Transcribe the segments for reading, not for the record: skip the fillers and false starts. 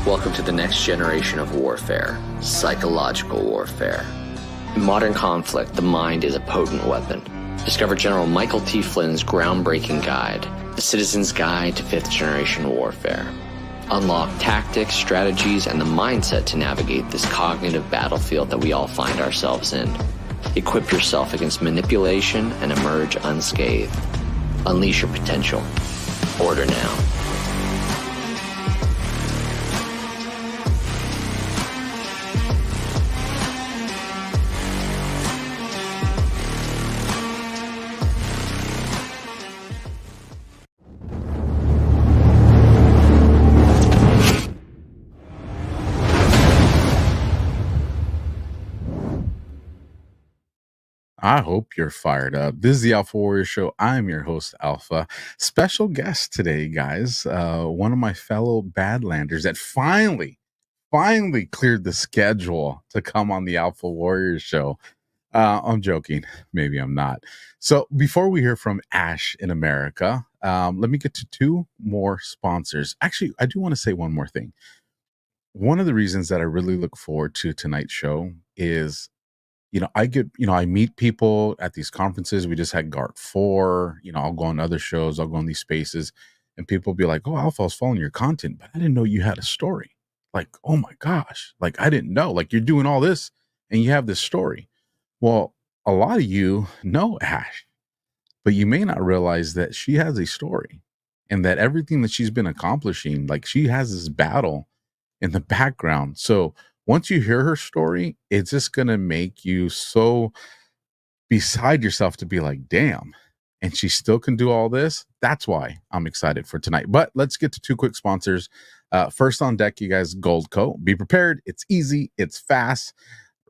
Welcome to the next generation of warfare, psychological warfare. In modern conflict, the mind is a potent weapon. Discover General Michael T. Flynn's groundbreaking guide, The Citizen's Guide to Fifth Generation Warfare. Unlock tactics, strategies, and the mindset to navigate this cognitive battlefield that we all find ourselves in. Equip yourself against manipulation and emerge unscathed. Unleash your potential. Order now. I hope you're fired up. This is the Alpha Warrior Show. I'm your host, Alpha. Special guest today, guys. One of my fellow Badlanders that finally cleared the schedule to come on the Alpha Warrior Show. I'm joking. Maybe I'm not. So before we hear from Ashe in America, let me get to two more sponsors. Actually, I do want to say one more thing. One of the reasons that I really look forward to tonight's show is I meet people at these conferences. We just had GART 4. I'll go on other shows. I'll go on these spaces. And people be like, oh, Alpha, I was following your content, but I didn't know you had a story. Like, oh my gosh. Like, I didn't know. Like, you're doing all this and you have this story. Well, a lot of you know Ashe, but you may not realize that she has a story and that everything that she's been accomplishing, like she has this battle in the background. So once you hear her story, it's just going to make you so beside yourself to be like, damn, and she still can do all this. That's why I'm excited for tonight. But let's get to two quick sponsors. First on deck, you guys, Goldco. Be prepared. It's easy. It's fast.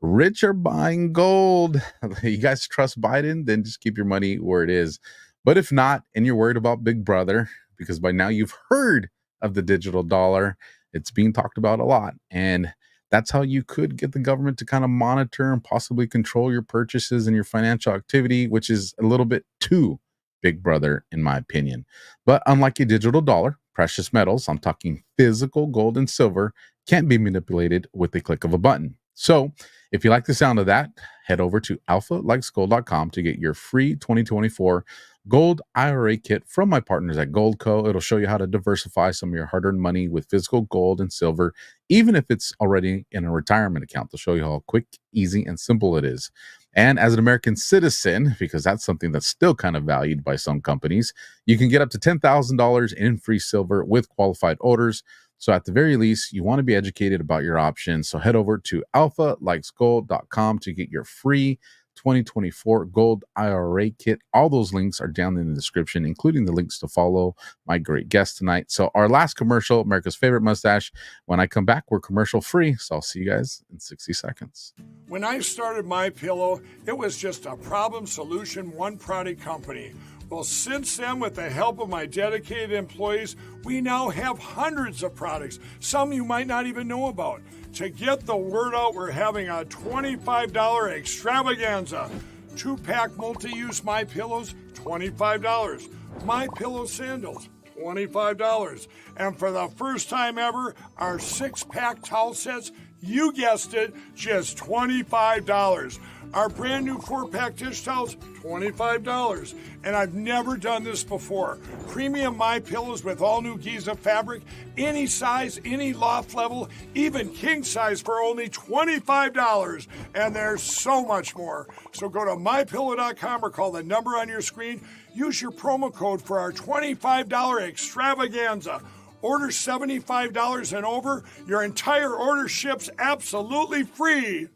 Rich are buying gold. You guys trust Biden? Then just keep your money where it is. But if not, and you're worried about Big Brother, because by now you've heard of the digital dollar, it's being talked about a lot. And that's how you could get the government to kind of monitor and possibly control your purchases and your financial activity, which is a little bit too Big Brother, in my opinion. But unlike a digital dollar, precious metals, I'm talking physical gold and silver, can't be manipulated with the click of a button. So if you like the sound of that, head over to alphalikesgold.com to get your free 2024 gold IRA kit from my partners at Goldco. It'll show you how to diversify some of your hard-earned money with physical gold and silver, even if it's already in a retirement account. They'll show you how quick, easy, and simple it is. And as an American citizen, because that's something that's still kind of valued by some companies, you can get up to $10,000 in free silver with qualified orders. So at the very least, you want to be educated about your options. So head over to alphalikesgold.com to get your free 2024 gold IRA kit. All those links are down in the description, including the links to follow my great guest tonight. So our last commercial, America's favorite mustache. When I come back, we're commercial free. So I'll see you guys in 60 seconds. When I started MyPillow, it was just a problem solution, one product company. Well, since then, with the help of my dedicated employees, we now have hundreds of products, some you might not even know about. To get the word out, we're having a $25 extravaganza. 2-pack multi-use MyPillows, $25. MyPillow sandals, $25. And for the first time ever, our 6-pack towel sets, you guessed it, just $25. Our brand new 4-pack dish towels, $25. And I've never done this before. Premium MyPillows with all new Giza fabric, any size, any loft level, even king size for only $25. And there's so much more. So go to MyPillow.com or call the number on your screen. Use your promo code for our $25 extravaganza. Order $75 and over. Your entire order ships absolutely free.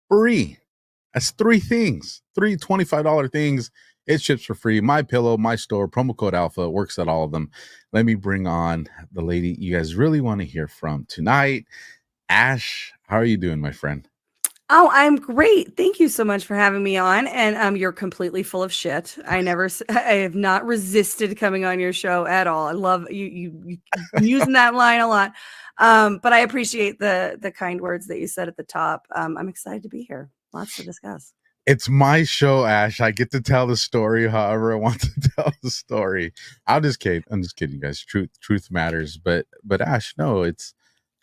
Free. That's three things. Three $25 things. It ships for free. My Pillow, my store, promo code Alpha, works at all of them. Let me bring on the lady you guys really want to hear from tonight. Ashe, how are you doing, my friend? Oh, I'm great. Thank you so much for having me on. And you're completely full of shit. I have not resisted coming on your show at all. I love you using that line a lot. But I appreciate the kind words that you said at the top. I'm excited to be here. Lots to discuss. It's my show, Ash. I get to tell the story however I want to tell the story. I'm just kidding. I'm just kidding, guys. Truth matters. But Ash, no, it's,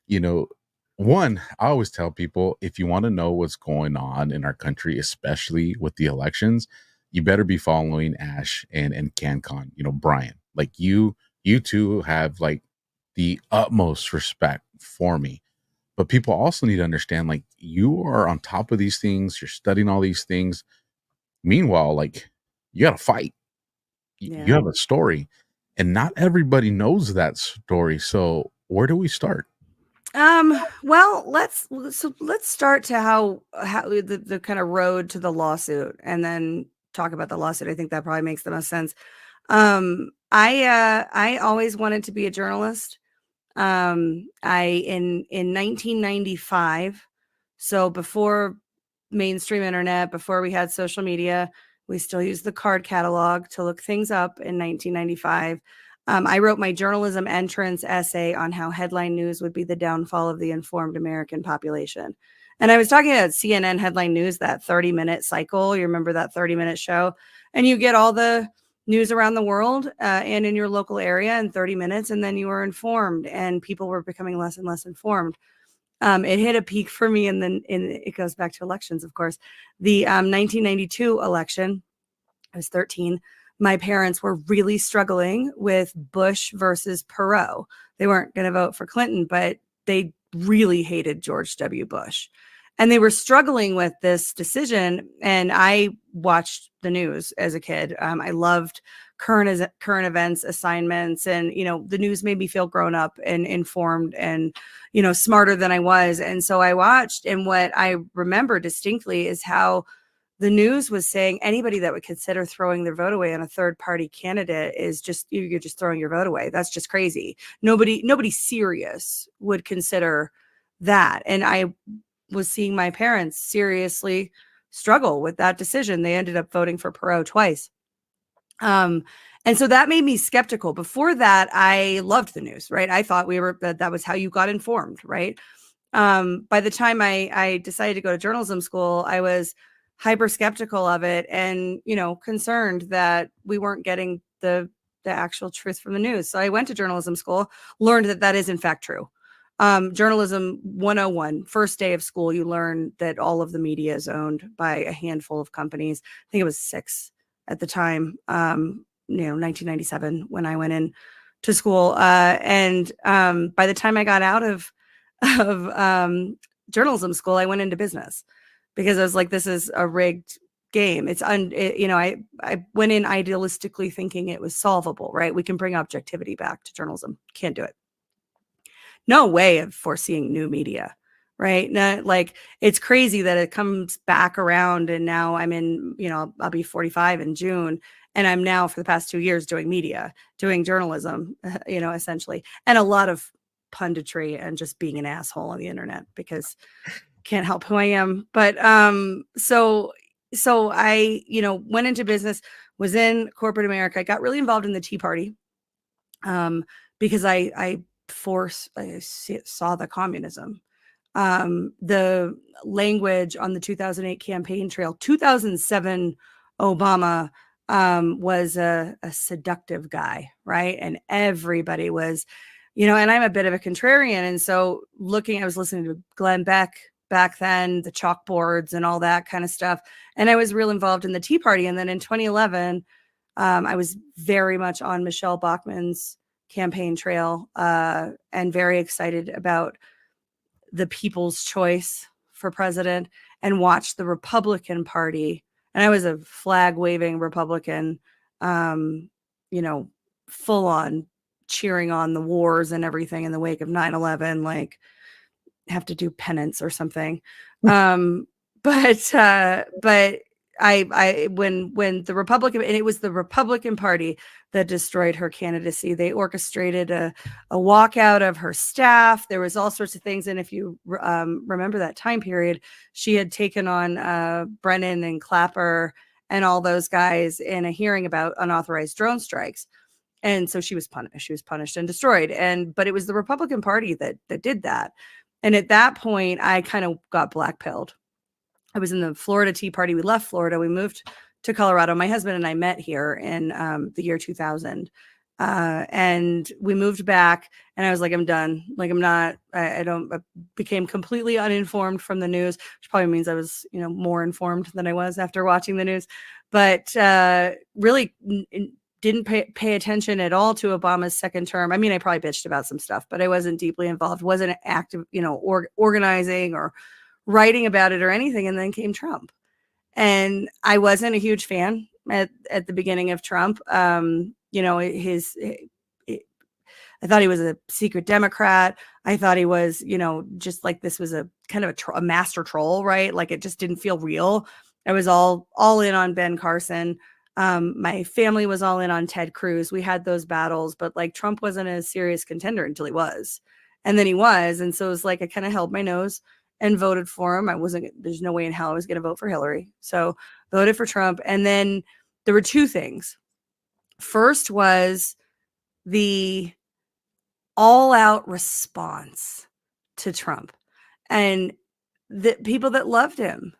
you know, one, I always tell people, if you want to know what's going on in our country, especially with the elections, you better be following Ash and CanCon, Brian. Like you two have like the utmost respect for me. But people also need to understand, like, you are on top of these things, you're studying all these things. Meanwhile, like, you got to fight. You Yeah. have a story, and not everybody knows that story. So, where do we start? Well, let's start to how the kind of road to the lawsuit, and then talk about the lawsuit. I think that probably makes the most sense. I always wanted to be a journalist. I in 1995, so before mainstream internet, before we had social media, we still used the card catalog to look things up in 1995. I wrote my journalism entrance essay on how headline news would be the downfall of the informed American population. And I was talking about CNN headline news, that 30-minute cycle. You remember that 30-minute show? And you get all the news around the world and in your local area in 30 minutes, and then you were informed, and people were becoming less and less informed. It hit a peak for me, and then it goes back to elections, of course. The 1992 election, I was 13. My parents were really struggling with Bush versus Perot. They weren't going to vote for Clinton, but they really hated George W. Bush. And they were struggling with this decision. And I watched the news as a kid. I loved current events assignments. And, the news made me feel grown up and informed and, smarter than I was. And so I watched. And what I remember distinctly is how the news was saying anybody that would consider throwing their vote away on a third party candidate is you're just throwing your vote away. That's just crazy. Nobody serious would consider that. And I was seeing my parents seriously struggle with that decision. They ended up voting for Perot twice. And so that made me skeptical. Before that, I loved the news, right? I thought that was how you got informed, right? By the time I decided to go to journalism school, I was hyper skeptical of it and, concerned that we weren't getting the actual truth from the news. So I went to journalism school, learned that is in fact true. Journalism 101, first day of school, you learn that all of the media is owned by a handful of companies. I think it was 6 at the time, 1997 when I went in to school. And by the time I got out of journalism school, I went into business because I was like, this is a rigged game. I went in idealistically thinking it was solvable, right? We can bring objectivity back to journalism. Can't do it. No way of foreseeing new media, right? It's crazy that it comes back around, and now I'm in, I'll be 45 in June, and I'm now for the past 2 years doing journalism, essentially, and a lot of punditry and just being an asshole on the internet because can't help who I am. But so I, went into business, was in corporate America. I got really involved in the Tea Party because I saw the communism. The language on the 2008 campaign trail, 2007 Obama was a seductive guy, right? And everybody was, and I'm a bit of a contrarian. And so I was listening to Glenn Beck back then, the chalkboards and all that kind of stuff. And I was real involved in the Tea Party. And then in 2011, I was very much on Michelle Bachmann's campaign trail and very excited about the people's choice for president, and watched the Republican Party. And I was a flag waving Republican, full on cheering on the wars and everything in the wake of 9/11, like have to do penance or something. But I when the Republican, and it was the Republican Party that destroyed her candidacy. They orchestrated a walkout of her staff. There was all sorts of things. And if you remember that time period, she had taken on Brennan and Clapper and all those guys in a hearing about unauthorized drone strikes. And so she was punished and destroyed. But it was the Republican Party that did that. And at that point, I kind of got blackpilled. I was in the Florida Tea Party. We left Florida. We moved to Colorado. My husband and I met here in the year 2000. And we moved back, and I was like, I'm done. Like, I became completely uninformed from the news, which probably means I was, more informed than I was after watching the news, but really didn't pay attention at all to Obama's second term. I mean, I probably bitched about some stuff, but I wasn't deeply involved, wasn't active, organizing or writing about it or anything. And then came Trump. And I wasn't a huge fan at the beginning of Trump. I thought he was a secret Democrat. I thought he was, just like this was a kind of a master troll, right? Like it just didn't feel real. I was all in on Ben Carson. My family was all in on Ted Cruz. We had those battles, but like Trump wasn't a serious contender until he was. And then he was. And so it was like I kind of held my nose and voted for him. There's no way in hell I was going to vote for Hillary. So voted for Trump. And then there were two things. First was the all-out response to Trump, and the people that loved him,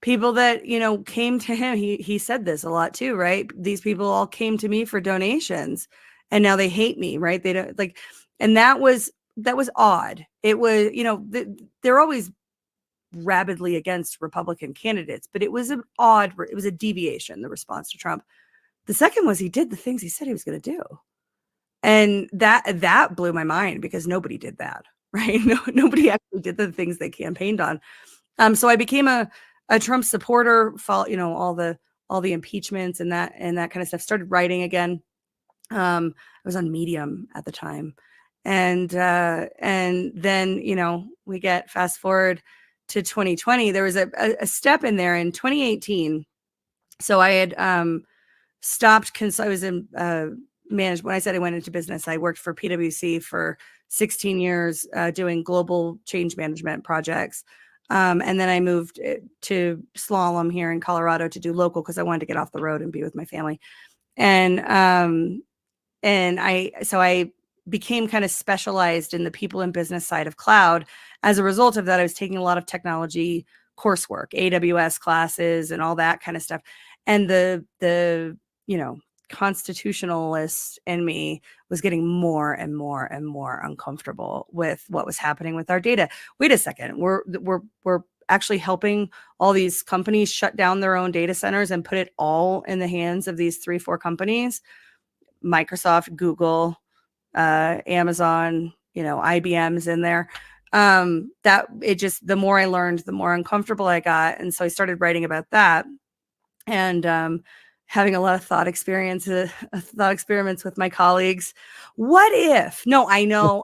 people that came to him. He said this a lot too, right? These people all came to me for donations, and now they hate me, right? They don't like, and that was odd. It was, they're always rabidly against Republican candidates, but it was it was a deviation, the response to Trump. The second was he did the things he said he was going to do. And that blew my mind because nobody did that, right? Nobody actually did the things they campaigned on. So I became a Trump supporter, all the impeachments and that kind of stuff, started writing again. I was on Medium at the time. And then, we get fast forward to 2020. There was a step in there in 2018. So I had stopped. I was in management. When I said I went into business, I worked for PwC for 16 years doing global change management projects. And then I moved to Slalom here in Colorado to do local because I wanted to get off the road and be with my family. And I became kind of specialized in the people and business side of cloud. As a result of that, I was taking a lot of technology coursework, AWS classes and all that kind of stuff. And the constitutionalist in me was getting more and more and more uncomfortable with what was happening with our data. Wait a second, we're actually helping all these companies shut down their own data centers and put it all in the hands of these 3-4 companies, Microsoft, Google, Amazon, IBM's in there. The more I learned, the more uncomfortable I got. And so I started writing about that and having a lot of thought experiments with my colleagues. What if? No, I know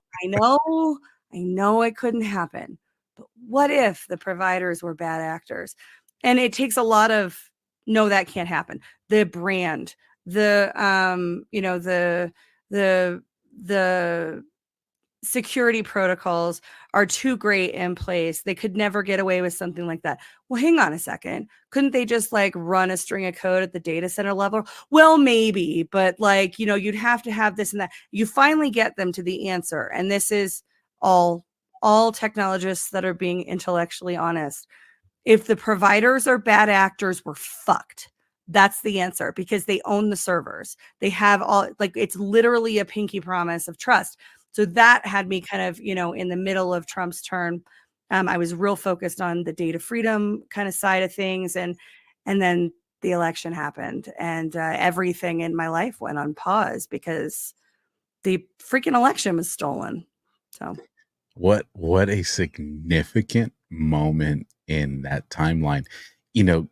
it couldn't happen. But what if the providers were bad actors? And it takes a lot of, no, that can't happen. The brand, the security protocols are too great in place. They could never get away with something like that. Well, hang on a second. Couldn't they just run a string of code at the data center level? Well, maybe, but you'd have to have this and that. You finally get them to the answer. And this is all technologists that are being intellectually honest. If the providers are bad actors, we're fucked. That's the answer, because they own the servers. They have it's literally a pinky promise of trust. So that had me kind of, in the middle of Trump's term. I was real focused on the data freedom kind of side of things. And then the election happened and everything in my life went on pause because the freaking election was stolen. So what a significant moment in that timeline.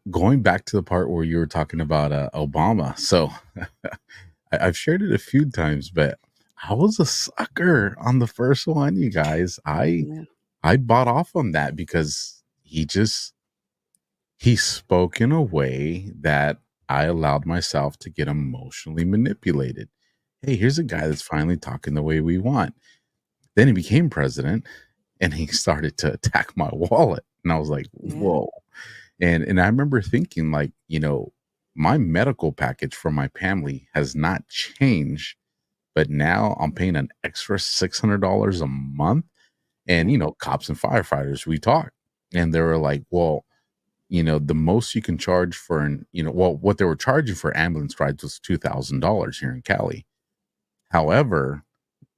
Going back to the part where you were talking about Obama. So I've shared it a few times, but I was a sucker on the first one, you guys. I bought off on that because he spoke in a way that I allowed myself to get emotionally manipulated. Hey, here's a guy that's finally talking the way we want. Then he became president and he started to attack my wallet. And I was like, whoa. And I remember thinking my medical package for my family has not changed, but now I'm paying an extra $600 a month. And, cops and firefighters, we talked and they were like, well, the most you can charge for what they were charging for ambulance rides was $2,000 here in Cali. However,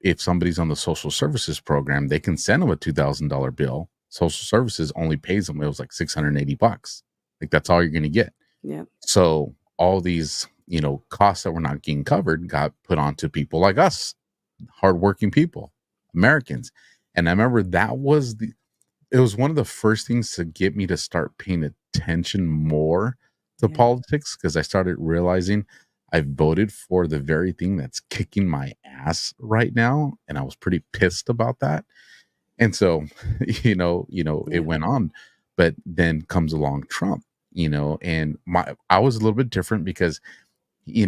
if somebody's on the social services program, they can send them a $2,000 bill. Social services only pays them, it was like $680. Like, that's all you're going to get. Yeah. So all these, costs that were not getting covered got put onto people like us, hardworking people, Americans. And I remember it was one of the first things to get me to start paying attention more to politics, because I started realizing I voted for the very thing that's kicking my ass right now. And I was pretty pissed about that. And so, it went on, but then comes along Trump, and I was a little bit different because, he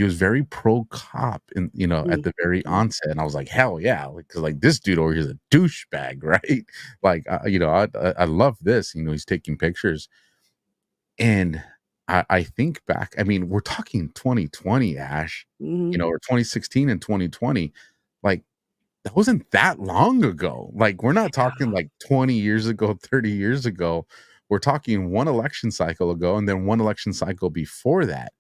was very pro cop and, at the very onset. And I was like, hell yeah. Cause like this dude over here is a douchebag, right? Like, I love this, he's taking pictures. And I think back, I mean, we're talking 2020, Ash, or 2016 and 2020. Like, that wasn't that long ago. Like, we're not talking like 20 years ago, 30 years ago. We're talking one election cycle ago and then one election cycle before that.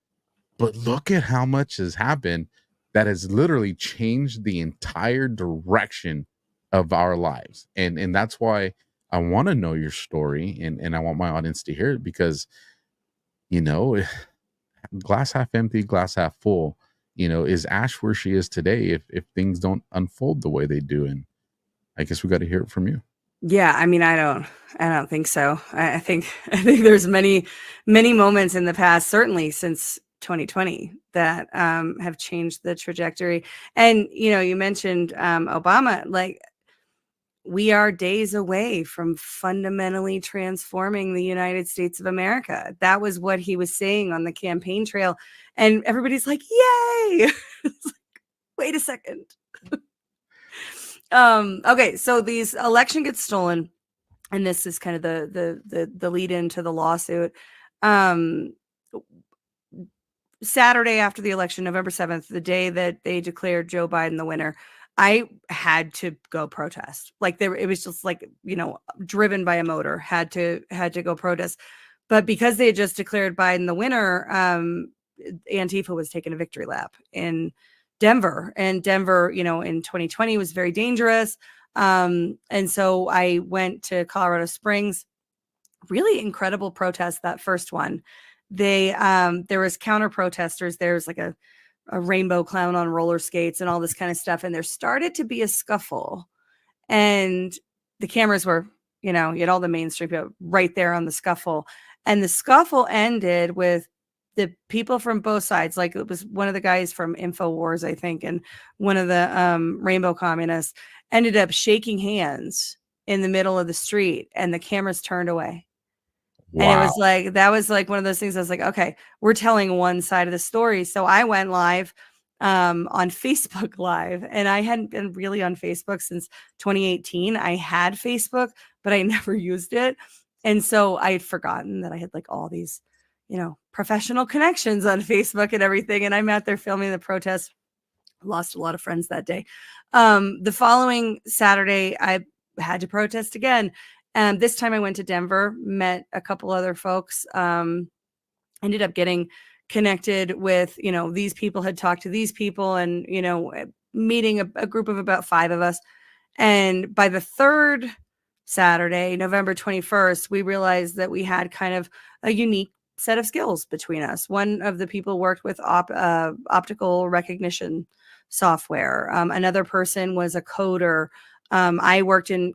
But look at how much has happened that has literally changed the entire direction of our lives. And that's why I want to know your story, and I want my audience to hear it, because, glass half empty, glass half full. Is Ash where she is today if things don't unfold the way they do? And I guess we got to hear it from you. Yeah, I mean, I don't think so. I think there's many moments in the past, certainly since 2020, that have changed the trajectory. And you mentioned Obama. Like, we are days away from fundamentally transforming the United States of America. That was what he was saying on the campaign trail, and everybody's like, "Yay!" It's like, wait a second. Okay, so these election gets stolen, and this is kind of the lead into the lawsuit. Saturday after the election, November 7th, the day that they declared Joe Biden the winner, I had to go protest. Like, it was just like, driven by a motor, had to go protest. But because they had just declared Biden the winner, Antifa was taking a victory lap in Denver. And Denver, in 2020 was very dangerous. And so I went to Colorado Springs. Really incredible protest, that first one. There was counter protesters. There's like a rainbow clown on roller skates and all this kind of stuff. And there started to be a scuffle, and the cameras were, you had all the mainstream people right there on the scuffle. And the scuffle ended with the people from both sides. Like, it was one of the guys from InfoWars, I think, and one of the rainbow communists ended up shaking hands in the middle of the street, and the cameras turned away. Wow. And it was like, that was like one of those things. I was like, okay, we're telling one side of the story. So I went live on Facebook Live, and I hadn't been really on Facebook since 2018. I had Facebook, but I never used it. And so I had forgotten that I had like all these, professional connections on Facebook and everything. And I'm out there filming the protest. Lost a lot of friends that day. The following Saturday, I had to protest again. This time I went to Denver, met a couple other folks, ended up getting connected with, these people had talked to these people, and, meeting a group of about 5 of us. And by the third Saturday, November 21st, we realized that we had kind of a unique set of skills between us. One of the people worked with optical recognition software. Another person was a coder. I worked in,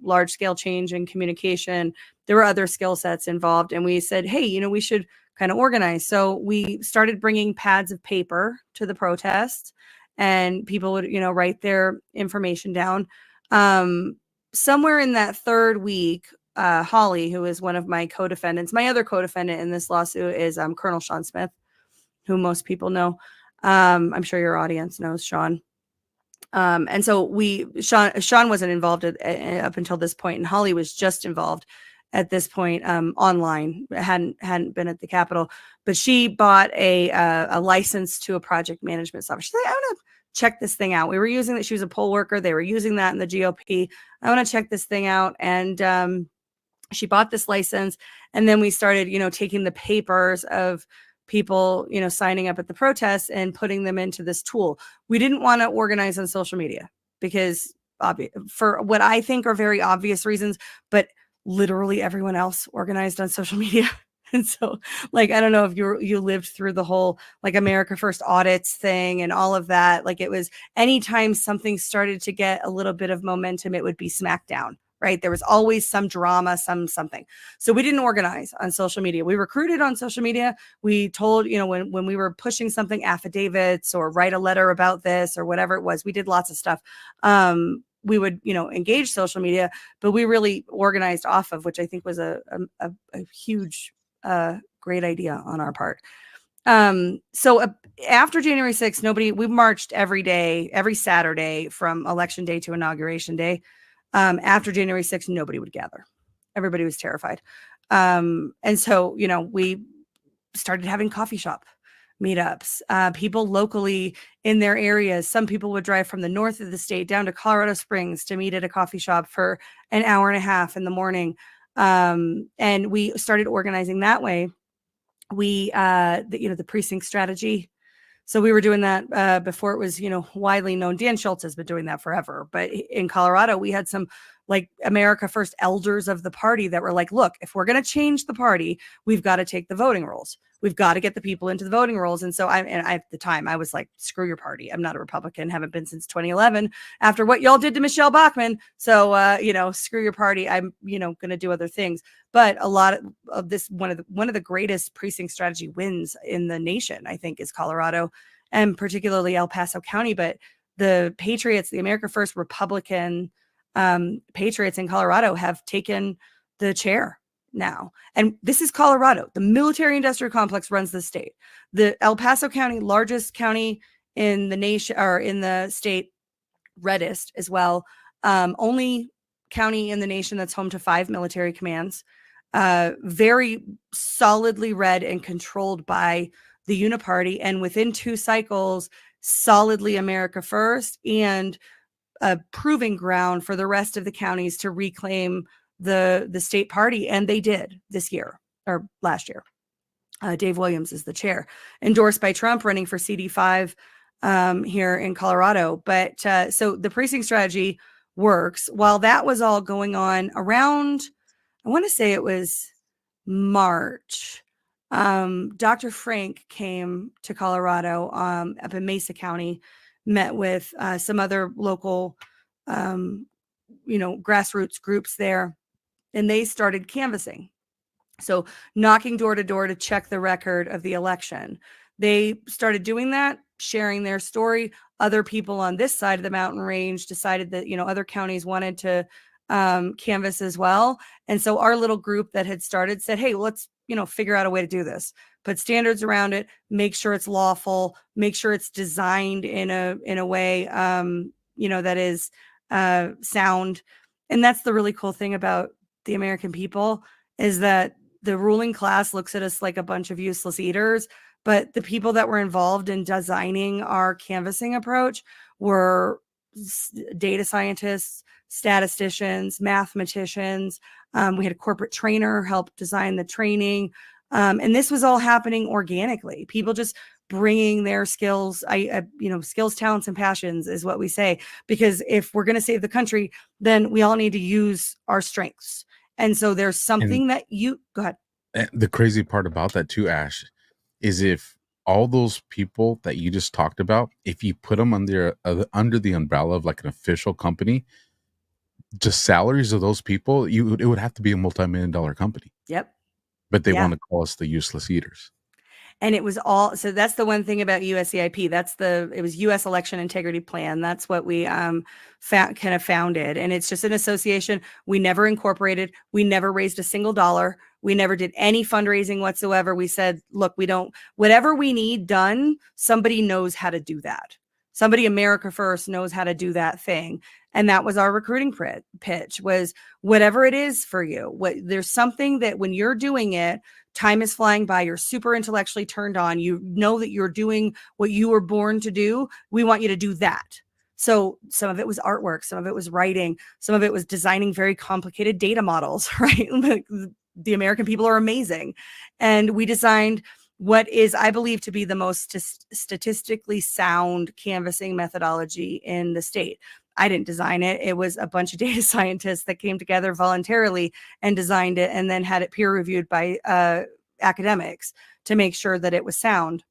large scale change and communication. There were other skill sets involved. And we said, hey, we should kind of organize. So we started bringing pads of paper to the protest, and people would, write their information down. Somewhere in that third week, Holly, who is one of my co-defendants, my other co-defendant in this lawsuit is Colonel Sean Smith, who most people know. I'm sure your audience knows Sean. And so Sean wasn't involved up until this point, and Holly was just involved at this point, online. Hadn't been at the Capitol, but she bought a license to a project management software. She's like, I want to check this thing out. We were using that. She was a poll worker. They were using that in the GOP. I want to check this thing out. And She bought this license, and then we started, taking the papers of people, signing up at the protests and putting them into this tool. We didn't want to organize on social media because for what I think are very obvious reasons, but literally everyone else organized on social media. And so, like, I don't know if you lived through the whole like America First audits thing and all of that. Like, it was anytime something started to get a little bit of momentum, it would be smackdown, right? There was always some drama, something. So we didn't organize on social media. We recruited on social media. We told, when we were pushing something, affidavits or write a letter about this or whatever it was, we did lots of stuff. We would, engage social media, but we really organized off of, which I think was a huge, great idea on our part. So after January 6th, we marched every day, every Saturday from election day to inauguration day. After January 6th, nobody would gather. Everybody was terrified. And so, we started having coffee shop meetups, people locally in their areas. Some people would drive from the north of the state down to Colorado Springs to meet at a coffee shop for an hour and a half in the morning. And we started organizing that way. We, the precinct strategy. So we were doing that before it was, widely known. Dan Schultz has been doing that forever. But in Colorado, we had some like America First elders of the party that were like, look, if we're going to change the party, we've got to take the voting rolls. We've got to get the people into the voting rolls. And so at the time I was like, screw your party. I'm not a Republican, haven't been since 2011 after what y'all did to Michelle Bachmann. So, screw your party. I'm, going to do other things. But a lot of this, one of the greatest precinct strategy wins in the nation, I think, is Colorado, and particularly El Paso County. But the Patriots, the America First Republican Patriots in Colorado, have taken the chair now. And this is Colorado. The military industrial complex runs the state. The El Paso County, largest county in the nation, or in the state, reddest as well. Only county in the nation that's home to 5 military commands. Very solidly red and controlled by the Uniparty, and within 2 cycles, solidly America First, and a proving ground for the rest of the counties to reclaim the state party. And they did this year, or last year. Dave Williams is the chair, endorsed by Trump, running for CD5 here in Colorado. But so the precinct strategy works. While that was all going on around, I want to say it was March, Dr. Frank came to Colorado up in Mesa County, met with some other local, grassroots groups there, and they started canvassing. So knocking door to door to check the record of the election. They started doing that, sharing their story. Other people on this side of the mountain range decided that, other counties wanted to canvas as well. And so our little group that had started said, hey, let's, figure out a way to do this, put standards around it, make sure it's lawful, make sure it's designed in a way, that is sound. And that's the really cool thing about the American people, is that the ruling class looks at us like a bunch of useless eaters, but the people that were involved in designing our canvassing approach were data scientists, statisticians, mathematicians. We had a corporate trainer help design the training. And this was all happening organically. People just bringing their skills, skills, talents, and passions is what we say. Because if we're going to save the country, then we all need to use our strengths. And so there's something that go ahead. The crazy part about that too, Ash, is if all those people that you just talked about, if you put them under the umbrella of like an official company, just salaries of those people, it would have to be a multi-million-dollar company. Yep. But they want to call us the useless eaters. And it was all, so that's the one thing about USEIP. It was U.S. Election Integrity Plan. That's what we kind of founded. And it's just an association. We never incorporated. We never raised a single dollar. We never did any fundraising whatsoever. We said, look, whatever we need done, somebody knows how to do that. Somebody, America First, knows how to do that thing. And that was our recruiting pitch, was whatever it is for you. There's something that when you're doing it, time is flying by, you're super intellectually turned on, you know that you're doing what you were born to do. We want you to do that. So some of it was artwork, some of it was writing, some of it was designing very complicated data models, right? Like, the American people are amazing. And we designed what is, I believe, to be the most statistically sound canvassing methodology in the state. I didn't design it. It was a bunch of data scientists that came together voluntarily and designed it, and then had it peer reviewed by academics to make sure that it was sound.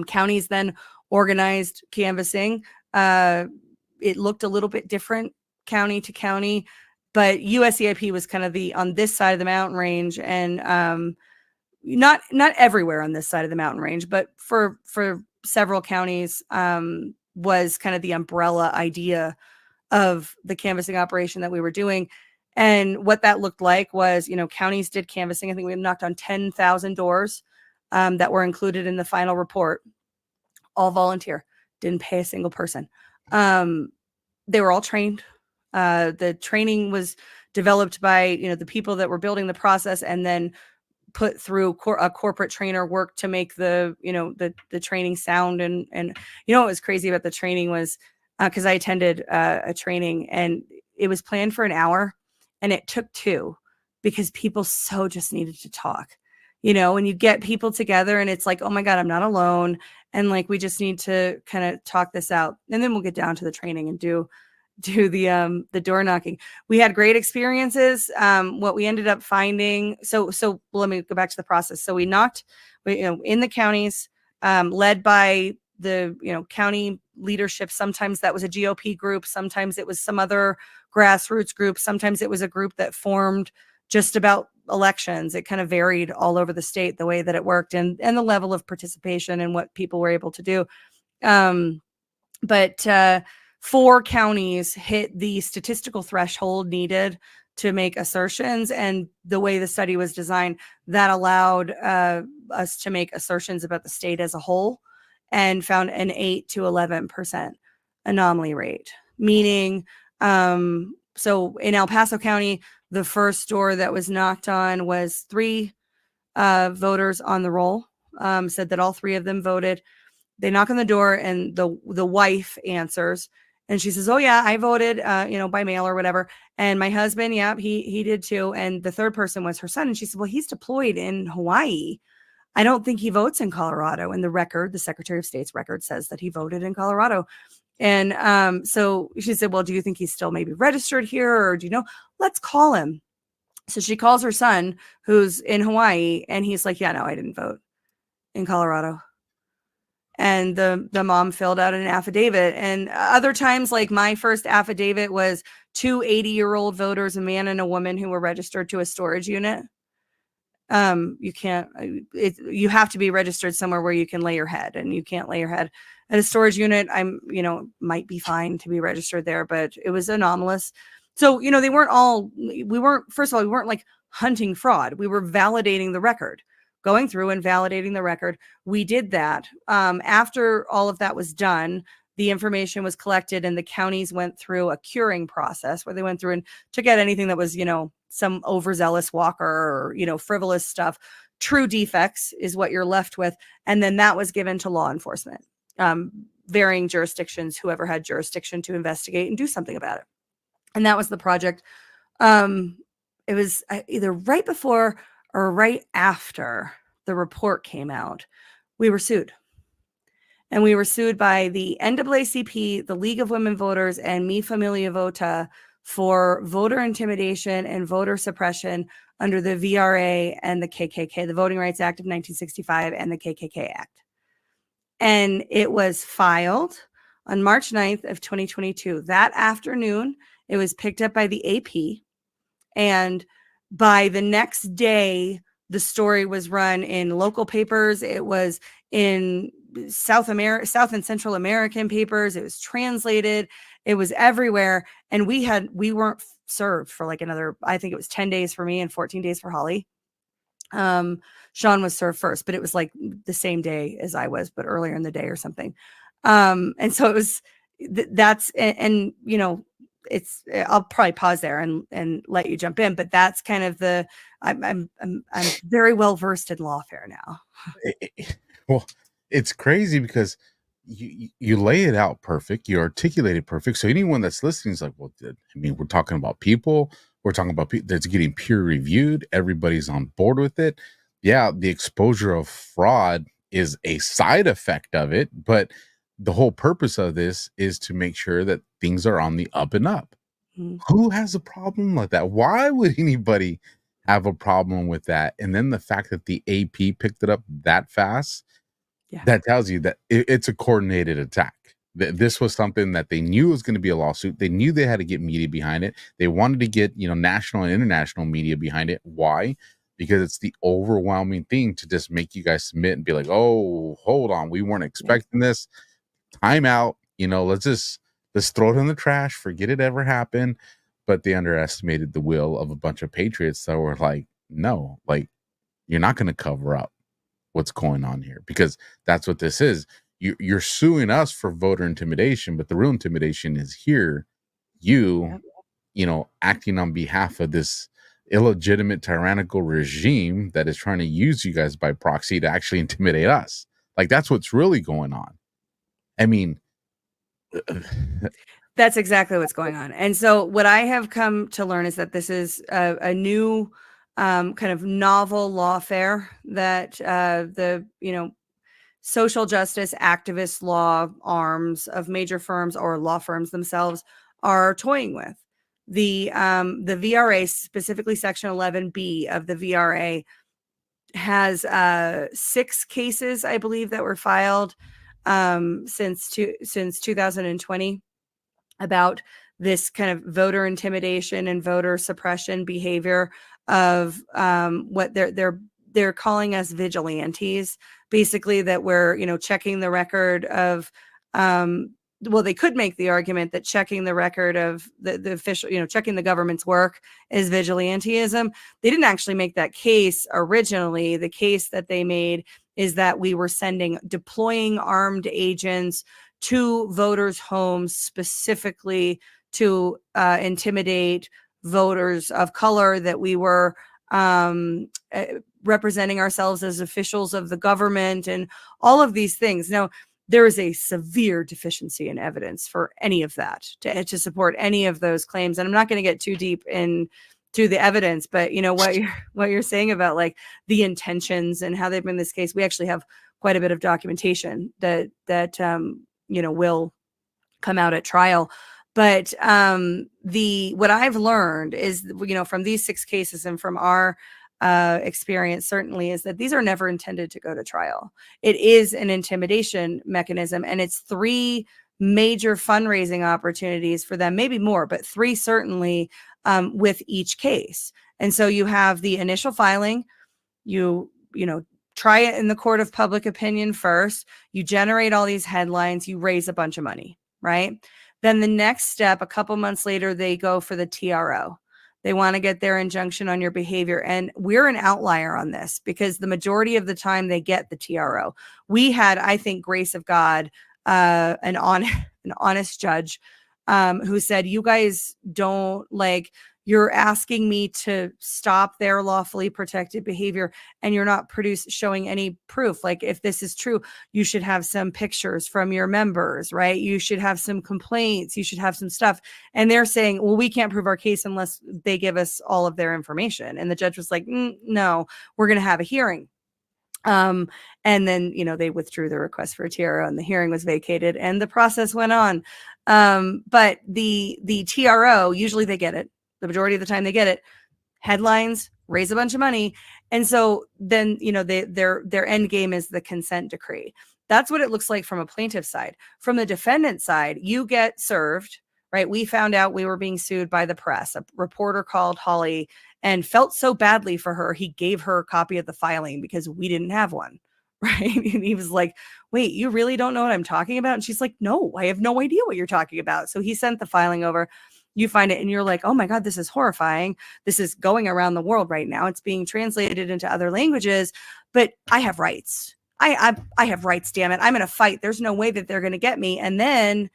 Counties then organized canvassing. It looked a little bit different county to county, but USEIP was kind of on this side of the mountain range, and not everywhere on this side of the mountain range, but for several counties, was kind of the umbrella idea of the canvassing operation that we were doing. And what that looked like was, counties did canvassing. I think we knocked on 10,000 doors that were included in the final report, all volunteer, didn't pay a single person. They were all trained. The training was developed by, the people that were building the process, and then put through a corporate trainer work to make the training sound. And what was crazy about the training was, because I attended a training, and it was planned for an hour, and it took 2, because people so just needed to talk. When you get people together and it's like, oh my God, I'm not alone. And like, we just need to kind of talk this out. And then we'll get down to the training and do the door knocking. We had great experiences. What we ended up finding, so let me go back to the process. So we knocked, in the counties, led by the, county leadership. Sometimes that was a GOP group. Sometimes it was some other grassroots group. Sometimes it was a group that formed just about elections. It kind of varied all over the state, the way that it worked, and the level of participation and what people were able to do. But 4 counties hit the statistical threshold needed to make assertions. And the way the study was designed, that allowed us to make assertions about the state as a whole, and found an 8 to 11% anomaly rate. Meaning, so in El Paso County, the first door that was knocked on was 3 voters on the roll, said that all 3 of them voted. They knock on the door, and the wife answers, and she says, oh yeah, I voted, by mail or whatever. And my husband, yeah, he did too. And the third person was her son. And she said, well, he's deployed in Hawaii. I don't think he votes in Colorado. And the Secretary of State's record says that he voted in Colorado. And so she said, well, do you think he's still maybe registered here, or do you know? Let's call him. So she calls her son, who's in Hawaii, and he's like, yeah, no, I didn't vote in Colorado. And the mom filled out an affidavit. And other times, like my first affidavit was 2 80-year-old voters, a man and a woman, who were registered to a storage unit. You have to be registered somewhere where you can lay your head, and you can't lay your head at a storage unit. Might be fine to be registered there, but it was anomalous. So, we weren't like hunting fraud. We were validating the record, going through and validating the record. We did that. After all of that was done, the information was collected, and the counties went through a curing process where they went through and took out anything that was, some overzealous walker or, frivolous stuff. True defects is what you're left with. And then that was given to law enforcement, varying jurisdictions, whoever had jurisdiction to investigate and do something about it. And that was the project. It was either right before or right after the report came out, we were sued. And we were sued by the NAACP, the League of Women Voters, and Mi Familia Vota for voter intimidation and voter suppression under the VRA and the KKK, the Voting Rights Act of 1965 and the KKK Act. And it was filed on March 9th of 2022. That afternoon, it was picked up by the AP. And by the next day, the story was run in local papers. It was in South and Central American papers. It was translated. It was everywhere. And we weren't served for like another, I think it was 10 days for me and 14 days for Holly. Sean was served first, but it was like the same day as I was, but earlier in the day or something. And so it was, it's, I'll probably pause there and let you jump in, but that's kind of I'm very well versed in lawfare now. Well, it's crazy because you lay it out perfect, you articulate it perfect. So anyone that's listening is like, well, I mean, we're talking about people, we're talking about people that's getting peer reviewed, everybody's on board with it. Yeah, the exposure of fraud is a side effect of it, but the whole purpose of this is to make sure that things are on the up and up. Mm. Who has a problem like that? Why would anybody have a problem with that? And then the fact that the AP picked it up that fast, Yeah. that tells you that it's a coordinated attack. This was something that they knew was going to be a lawsuit. They knew they had to get media behind it. They wanted to get, national and international media behind it. Why? Because it's the overwhelming thing to just make you guys submit and be like, oh, hold on, we weren't expecting this. Time out. Let's throw it in the trash. Forget it ever happened. But they underestimated the will of a bunch of patriots that were like, no, like, you're not going to cover up what's going on here, because that's what this is. You're suing us for voter intimidation, but the real intimidation is here. Acting on behalf of this illegitimate tyrannical regime that is trying to use you guys by proxy to actually intimidate us. Like, that's what's really going on. I mean, that's exactly what's going on. And so what I have come to learn is that this is a new kind of novel lawfare that the social justice activist law arms of major firms or law firms themselves are toying with. The VRA, specifically Section 11B of the VRA, has 6 cases, I believe, that were filed since 2020 about this kind of voter intimidation and voter suppression behavior of what they're calling us vigilantes, basically, that we're checking the record of well, they could make the argument that checking the record of the official, checking the government's work is vigilantism. They didn't actually make that case originally. The case that they made is that we were deploying armed agents to voters' homes specifically to intimidate voters of color, that we were representing ourselves as officials of the government and all of these things. Now, there is a severe deficiency in evidence for any of that to support any of those claims. And I'm not going to get too deep into the evidence, but what you're saying about like the intentions and how they've been in this case, we actually have quite a bit of documentation that will come out at trial. But what I've learned is, from these 6 cases and from our experience, certainly, is that these are never intended to go to trial. It is an intimidation mechanism, and it's 3 major fundraising opportunities for them, maybe more, but 3 certainly, with each case. And so you have the initial filing, you try it in the court of public opinion first, you generate all these headlines, you raise a bunch of money, right? Then the next step, a couple months later, they go for the TRO. They want to get their injunction on your behavior. And we're an outlier on this because the majority of the time they get the TRO. We had, I think, grace of God, an honest judge who said, you guys don't you're asking me to stop their lawfully protected behavior and you're not showing any proof. Like, if this is true, you should have some pictures from your members, right? You should have some complaints. You should have some stuff. And they're saying, well, we can't prove our case unless they give us all of their information. And the judge was like, no, we're going to have a hearing. And then, they withdrew the request for a TRO and the hearing was vacated and the process went on. But the TRO, usually they get it. The majority of the time they get it. Headlines, raise a bunch of money. And so then, their end game is the consent decree. That's what it looks like from a plaintiff side. From the defendant side, you get served, right? We found out we were being sued by the press. A reporter called Holly and felt so badly for her, he gave her a copy of the filing because we didn't have one, right? And he was like, wait, you really don't know what I'm talking about? And she's like, no, I have no idea what you're talking about. So he sent the filing over. You find it and you're like, oh my God, this is horrifying. This is going around the world right now. It's being translated into other languages, but I have rights. I have rights, damn it. I'm going to fight. There's no way that they're going to get me. And then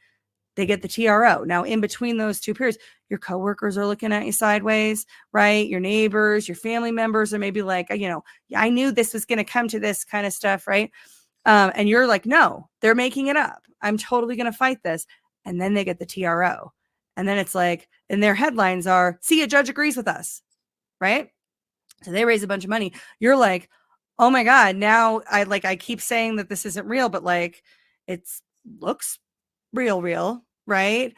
they get the TRO. Now, in between those 2 periods, your coworkers are looking at you sideways, right? Your neighbors, your family members are maybe like, I knew this was going to come to this kind of stuff, right? And you're like, no, they're making it up. I'm totally going to fight this. And then they get the TRO. And then it's like, and their headlines are, see, a judge agrees with us, right? So they raise a bunch of money. You're like, oh my God, now I keep saying that this isn't real, but like, it looks real, right?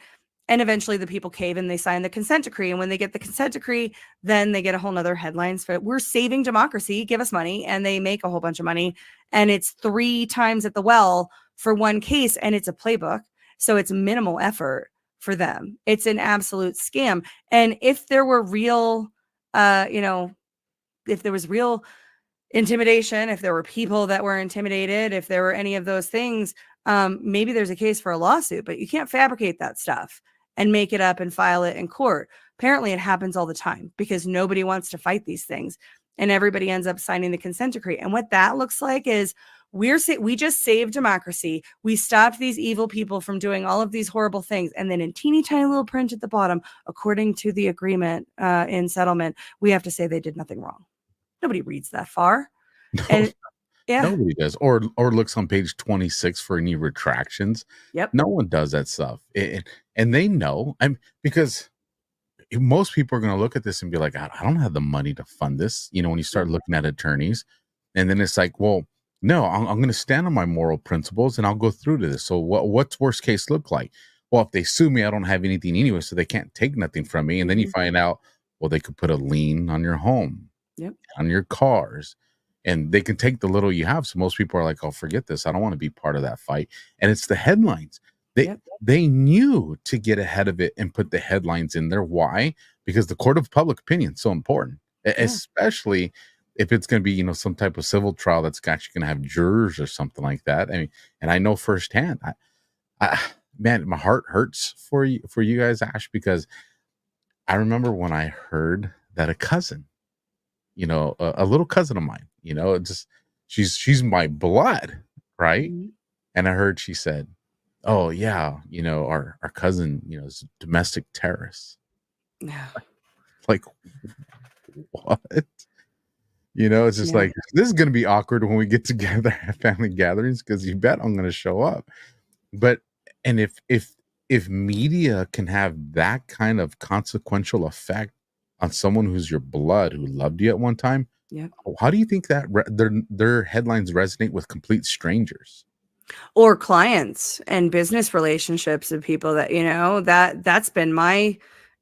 And eventually the people cave and they sign the consent decree. And when they get the consent decree, then they get a whole nother headlines for it. We're saving democracy, give us money. And they make a whole bunch of money. And it's 3 times at the well for one case. And it's a playbook. So it's minimal effort for them. It's an absolute scam. And if there were real, if there was real intimidation, if there were people that were intimidated, if there were any of those things, maybe there's a case for a lawsuit, but you can't fabricate that stuff and make it up and file it in court. Apparently it happens all the time because nobody wants to fight these things and everybody ends up signing the consent decree. And what that looks like is we just saved democracy. We stopped these evil people from doing all of these horrible things. And then in teeny tiny little print at the bottom, according to the agreement in settlement, we have to say they did nothing wrong. Nobody reads that far. No, And yeah, nobody does. Or looks on page 26 for any retractions. yep. No one does that stuff. And they know. Because most people are going to look at this and be like, I don't have the money to fund this. When you start looking at attorneys, and then it's like, well, no, I'm going to stand on my moral principles and I'll go through to this. So what's worst case look like? Well, if they sue me, I don't have anything anyway, so they can't take nothing from me. And then you find out, well, they could put a lien on your home, on your cars, and they can take the little you have. So most people are like, oh, forget this. I don't want to be part of that fight. And it's the headlines. They knew to get ahead of it and put the headlines in there. Why? Because the court of public opinion is so important, especially if it's going to be, some type of civil trial that's actually going to have jurors or something like that. I mean, and I know firsthand, man, my heart hurts for you guys, Ash, because I remember when I heard that a cousin, a little cousin of mine, she's my blood, right? Mm-hmm. And I heard she said, oh yeah, our cousin, is a domestic terrorist. Like, what? It's just like, this is going to be awkward when we get together at family gatherings, because you bet I'm going to show up. But, and if media can have that kind of consequential effect on someone who's your blood, who loved you at one time, how do you think that their headlines resonate with complete strangers? Or clients and business relationships of people that, that's been my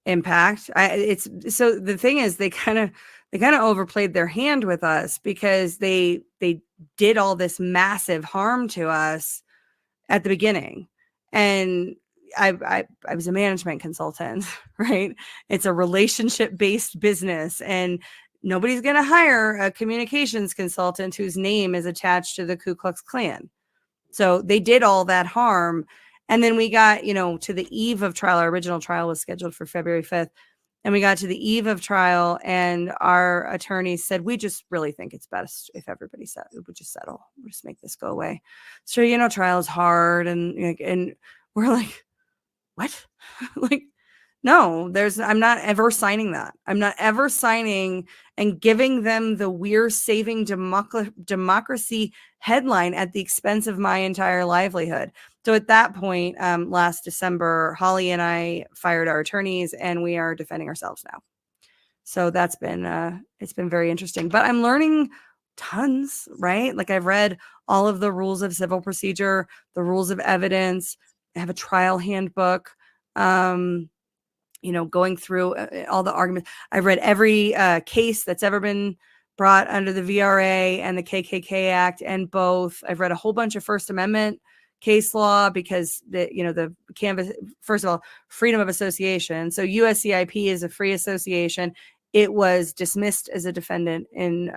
impact. So the thing is, they kind of overplayed their hand with us, because they did all this massive harm to us at the beginning. And I was a management consultant, right? It's a relationship-based business, and nobody's going to hire a communications consultant whose name is attached to the Ku Klux Klan. So they did all that harm. And then we got, to the eve of trial. Our original trial was scheduled for February 5th. And we got to the eve of trial, and our attorneys said, we just really think it's best if everybody said we would just settle. We'll just make this go away. So, trial is hard. And we're like, what? Like, no, I'm not ever signing that. I'm not ever signing and giving them the we're saving democracy headline at the expense of my entire livelihood. So at that point, last December, Holly and I fired our attorneys, and we are defending ourselves now. So that's been, it's been very interesting, but I'm learning tons, right? Like, I've read all of the rules of civil procedure, the rules of evidence. I have a trial handbook, going through all the arguments. I've read every case that's ever been brought under the VRA and the KKK Act, and both. I've read a whole bunch of First Amendment case law, because the canvas, first of all, freedom of association. So USCIP is a free association. It was dismissed as a defendant in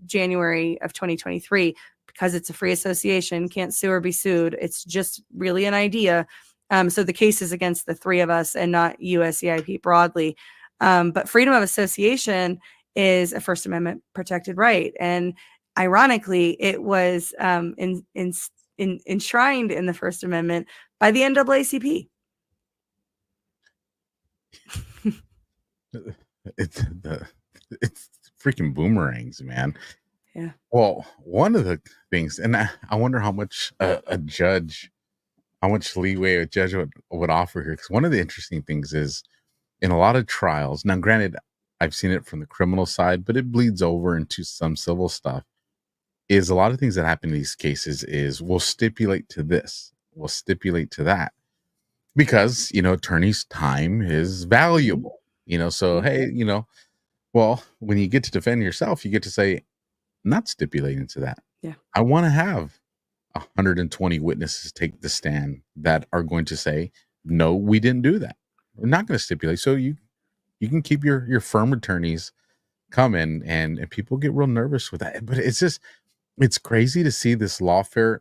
January of 2023 because it's a free association, can't sue or be sued. It's just really an idea. So the case is against the 3 of us and not USCIP broadly. But freedom of association is a First Amendment protected right. And ironically, it was enshrined in the First Amendment by the NAACP. It's freaking boomerangs, man. Yeah. Well, one of the things, and I wonder how much a judge, how much leeway a judge would offer here. Because one of the interesting things is in a lot of trials, now granted, I've seen it from the criminal side, but it bleeds over into some civil stuff, is a lot of things that happen in these cases is we'll stipulate to this, we'll stipulate to that. Because, attorney's time is valuable, so, Yeah. hey, well, when you get to defend yourself, you get to say, not stipulating to that. Yeah. I want to have 120 witnesses take the stand that are going to say, no, we didn't do that. We're not going to stipulate. So you can keep your firm attorneys coming, and people get real nervous with that. But it's crazy to see this lawfare,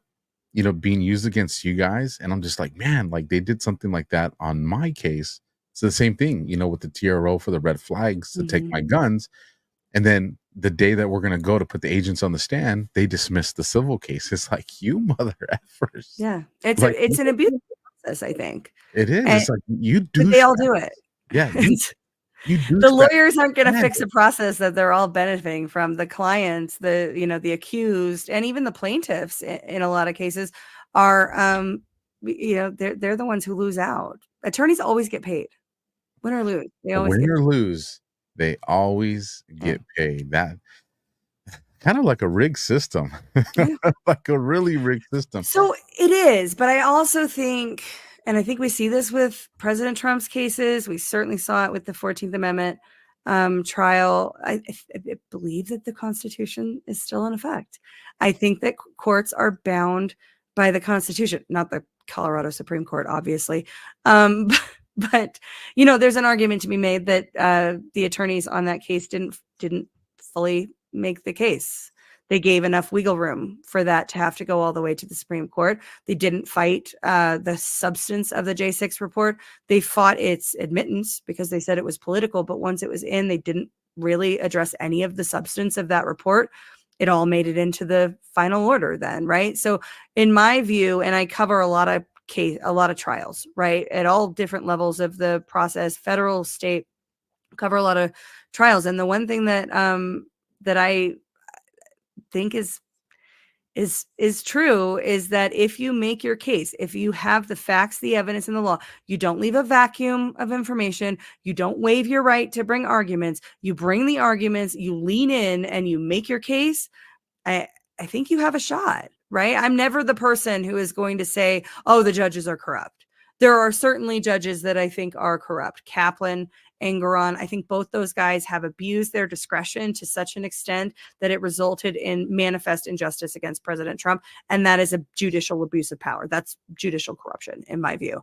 being used against you guys. And I'm just like, man, like they did something like that on my case. It's the same thing, with the TRO for the red flags to take my guns. And then the day that we're going to go to put the agents on the stand, they dismiss the civil case. It's like, you mother effers. Yeah. It's Like, it's an abuse process, I think. it is. And It's like you do. they all do it. Yeah. You do. The lawyers aren't going to Yeah. fix a process that they're all benefiting from. The clients, the accused, and even the plaintiffs in a lot of cases are, they're the ones who lose out. Attorneys always get paid. Win or lose. They always Win get or lose, they always get paid. That kind of like a rigged system. Yeah. Like a really rigged system. So it is, but I also think, and I think we see this with President Trump's cases. We certainly saw it with the 14th Amendment trial. I believe that the Constitution is still in effect. I think that courts are bound by the Constitution, not the Colorado Supreme Court, obviously. But there's an argument to be made that the attorneys on that case didn't fully make the case. They gave enough wiggle room for that to have to go all the way to the Supreme Court. They didn't fight the substance of the J6 report. They fought its admittance because they said it was political. But once it was in, they didn't really address any of the substance of that report. It all made it into the final order then, right? So in my view, and I cover a lot of trials, right, at all different levels of the process, federal, state, cover a lot of trials. And the one thing that that I think is true is that if you make your case, if you have the facts, the evidence, and the law, you don't leave a vacuum of information. You don't waive your right to bring arguments. You bring the arguments, you lean in, and you make your case. I think you have a shot, right? I'm never the person who is going to say, oh, the judges are corrupt. There are certainly judges that I think are corrupt. Kaplan, Engoron, I think both those guys have abused their discretion to such an extent that it resulted in manifest injustice against President Trump. And that is a judicial abuse of power. That's judicial corruption, in my view.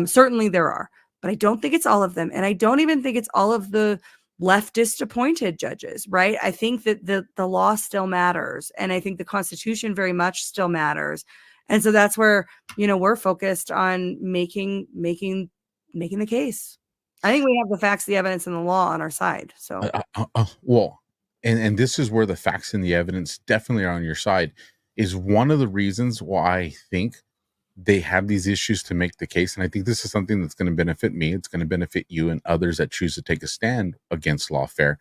Certainly there are, but I don't think it's all of them. And I don't even think it's all of the leftist appointed judges, right? I think that the law still matters. And I think the Constitution very much still matters. And so that's where, we're focused on making the case. I think we have the facts, the evidence, and the law on our side. So, well, and this is where the facts and the evidence definitely are on your side. Is one of the reasons why I think they have these issues to make the case. And I think this is something that's going to benefit me. It's going to benefit you and others that choose to take a stand against lawfare.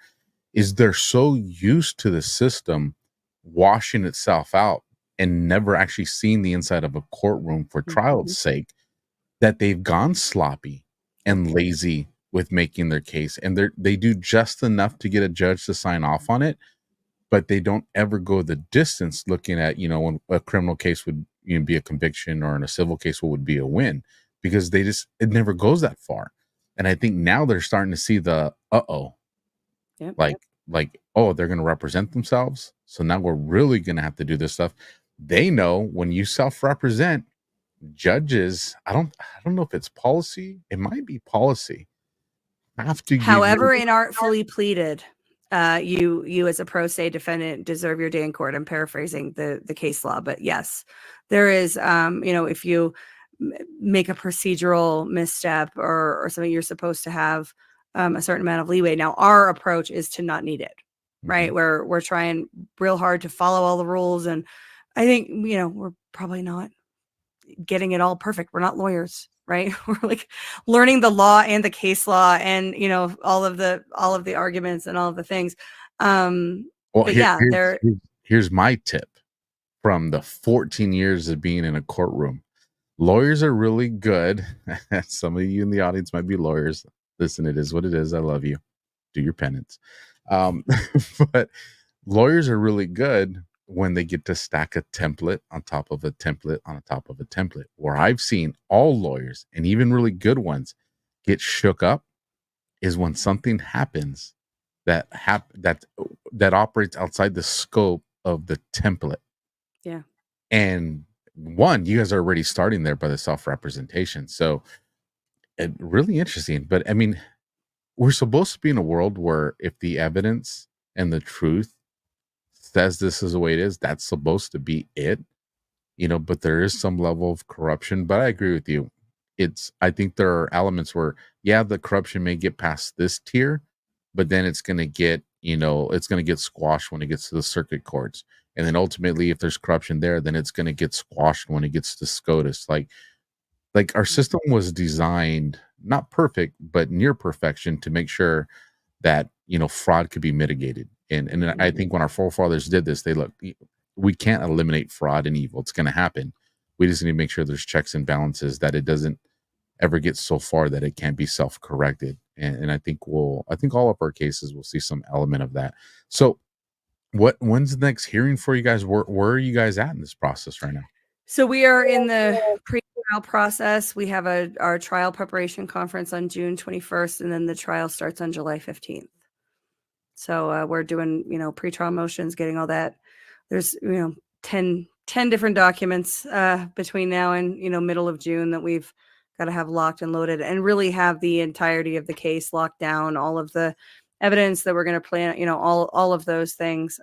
Is they're so used to the system washing itself out and never actually seeing the inside of a courtroom for trial's sake, that they've gone sloppy and lazy with making their case. And they do just enough to get a judge to sign off on it, but they don't ever go the distance looking at, when a criminal case would be a conviction, or in a civil case, what would be a win, because it never goes that far. And I think now they're starting to see the, like, oh, they're going to represent themselves. So now we're really going to have to do this stuff. They know when you self-represent, judges, I don't know if it's policy. It might be policy. Have to. However inartfully pleaded, you as a pro se defendant deserve your day in court. I'm paraphrasing the case law, but yes, there is, if you make a procedural misstep or something, you're supposed to have a certain amount of leeway. Now, our approach is to not need it, right? We're trying real hard to follow all the rules. And I think, we're probably not getting it all perfect. We're not lawyers, right? We're like learning the law and the case law and, all of the arguments and all of the things. Well, but here's my tip from the 14 years of being in a courtroom. Lawyers are really good. Some of you in the audience might be lawyers. Listen, it is what it is. I love you. Do your penance. But lawyers are really good when they get to stack a template on top of a template on top of a template. Where I've seen all lawyers, and even really good ones, get shook up is when something happens that operates outside the scope of the template. Yeah. And one, you guys are already starting there by the self-representation. So really interesting. But I mean, we're supposed to be in a world where if the evidence and the truth says this is the way it is, that's supposed to be it, but there is some level of corruption. But I agree with you. I think there are elements where, yeah, the corruption may get past this tier, but then it's going to get, it's going to get squashed when it gets to the circuit courts. And then ultimately, if there's corruption there, then it's going to get squashed when it gets to SCOTUS. Like our system was designed, not perfect, but near perfection, to make sure that, fraud could be mitigated. And I think when our forefathers did this, we can't eliminate fraud and evil. It's going to happen. We just need to make sure there's checks and balances, that it doesn't ever get so far that it can't be self-corrected. And I think all of our cases will see some element of that. So when's the next hearing for you guys? Where are you guys at in this process right now? So we are in the pre-trial process. We have our trial preparation conference on June 21st, and then the trial starts on July 15th. So we're doing, pre-trial motions, getting all that. There's, 10 different documents between now and, middle of June that we've got to have locked and loaded, and really have the entirety of the case locked down, all of the evidence that we're going to plan, all of those things.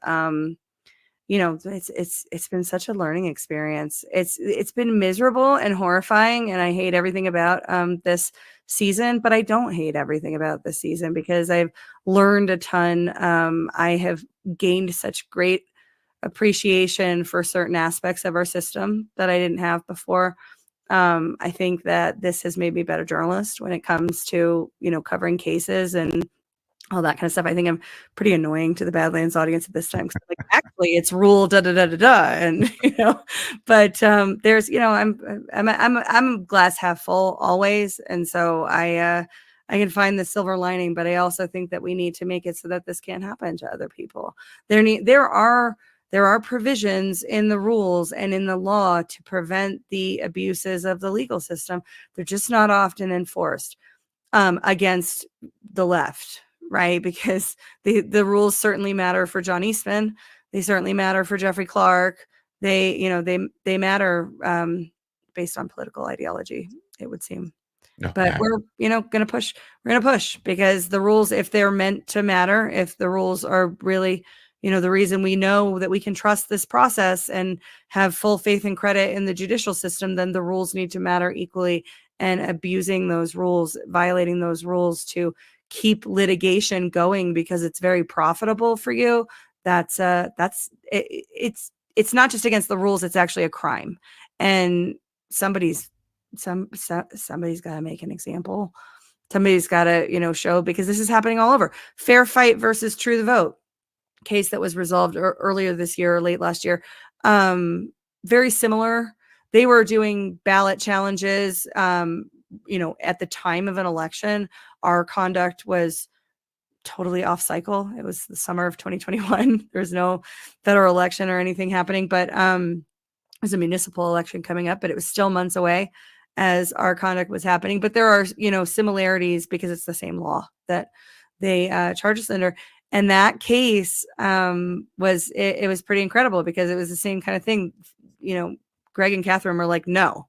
It's been such a learning experience. It's been miserable and horrifying, and I hate everything about this season, but I don't hate everything about this season because I've learned a ton. I have gained such great appreciation for certain aspects of our system that I didn't have before. I think that this has made me a better journalist when it comes to, covering cases and all that kind of stuff. I think I'm pretty annoying to the Badlands audience at this time, because like, actually it's rule da da da da da, and but there's I'm glass half full always, and so I can find the silver lining, but I also think that we need to make it so that this can't happen to other people. There are provisions in the rules and in the law to prevent the abuses of the legal system. They're just not often enforced against the left, right? Because the rules certainly matter for John Eastman. They certainly matter for Jeffrey Clark. They matter based on political ideology, it would seem. Okay. But we're going to push. We're going to push because the rules, if they're meant to matter, if the rules are really, the reason we know that we can trust this process and have full faith and credit in the judicial system, then the rules need to matter equally. And abusing those rules, violating those rules to keep litigation going because it's very profitable for you, it's not just against the rules, it's actually a crime. And somebody's got to make an example. Somebody's got to, show, because this is happening all over. Fair Fight versus True the Vote case that was resolved earlier this year or late last year. Very similar. They were doing ballot challenges, at the time of an election. Our conduct was totally off cycle. It was the summer of 2021. There's no federal election or anything happening, but there's a municipal election coming up, but it was still months away as our conduct was happening. But there are, similarities because it's the same law that they charge us under. And that case was pretty incredible because it was the same kind of thing. Greg and Catherine were like, no,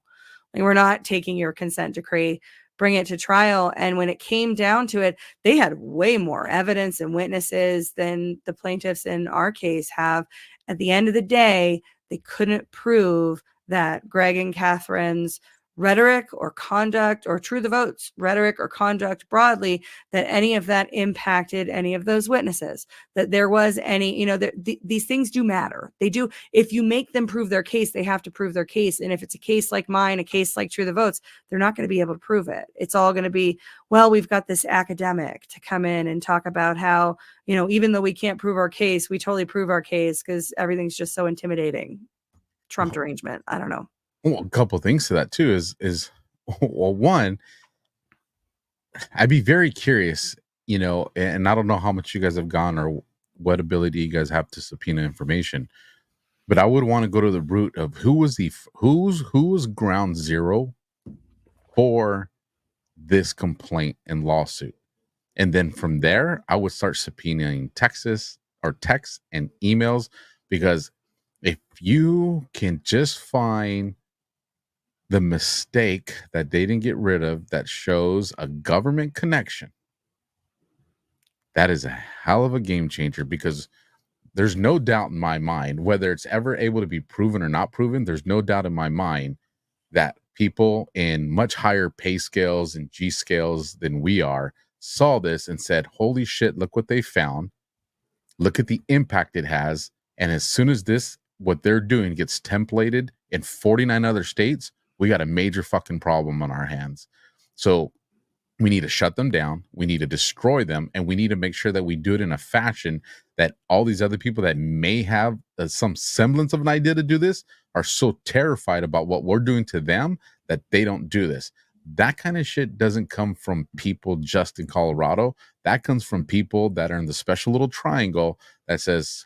we're not taking your consent decree, bring it to trial. And when it came down to it, they had way more evidence and witnesses than the plaintiffs in our case have. At the end of the day, they couldn't prove that Greg and Catherine's rhetoric or conduct, or True the Votes rhetoric or conduct broadly, that any of that impacted any of those witnesses, that there was any, these things do matter. They do. If you make them prove their case, they have to prove their case. And if it's a case like mine, a case like True the Votes, they're not going to be able to prove it. It's all going to be, well, we've got this academic to come in and talk about how, even though we can't prove our case, we totally prove our case because everything's just so intimidating. Trump derangement. I don't know. Well, a couple of things to that too is well, one, I'd be very curious, and I don't know how much you guys have gone or what ability you guys have to subpoena information, but I would want to go to the root of who was ground zero for this complaint and lawsuit. And then from there, I would start subpoenaing texts and emails, because if you can just find the mistake that they didn't get rid of that shows a government connection, that is a hell of a game changer, because there's no doubt in my mind, whether it's ever able to be proven or not proven, there's no doubt in my mind that people in much higher pay scales and G scales than we are saw this and said, holy shit, look what they found. Look at the impact it has. And as soon as what they're doing gets templated in 49 other states, we got a major fucking problem on our hands. So we need to shut them down. We need to destroy them. And we need to make sure that we do it in a fashion that all these other people that may have some semblance of an idea to do this are so terrified about what we're doing to them that they don't do this. That kind of shit doesn't come from people just in Colorado. That comes from people that are in the special little triangle that says,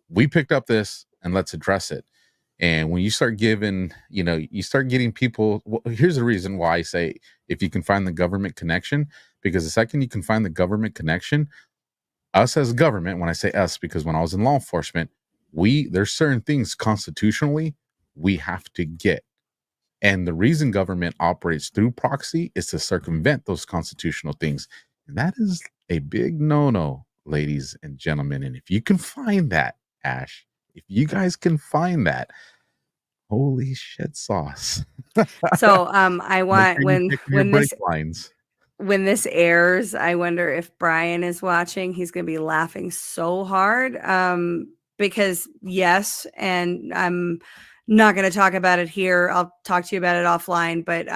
we picked up this and let's address it. And when you start giving, you start getting people, here's the reason why I say, if you can find the government connection, because the second you can find the government connection, us as government, when I say us, because when I was in law enforcement, there's certain things constitutionally we have to get. And the reason government operates through proxy is to circumvent those constitutional things. And that is a big no-no, ladies and gentlemen. And if you can find that, Ashe, if you guys can find that, holy shit sauce. So I want when this airs, I wonder if Brian is watching. He's going to be laughing so hard because yes, and I'm not going to talk about it here. I'll talk to you about it offline, but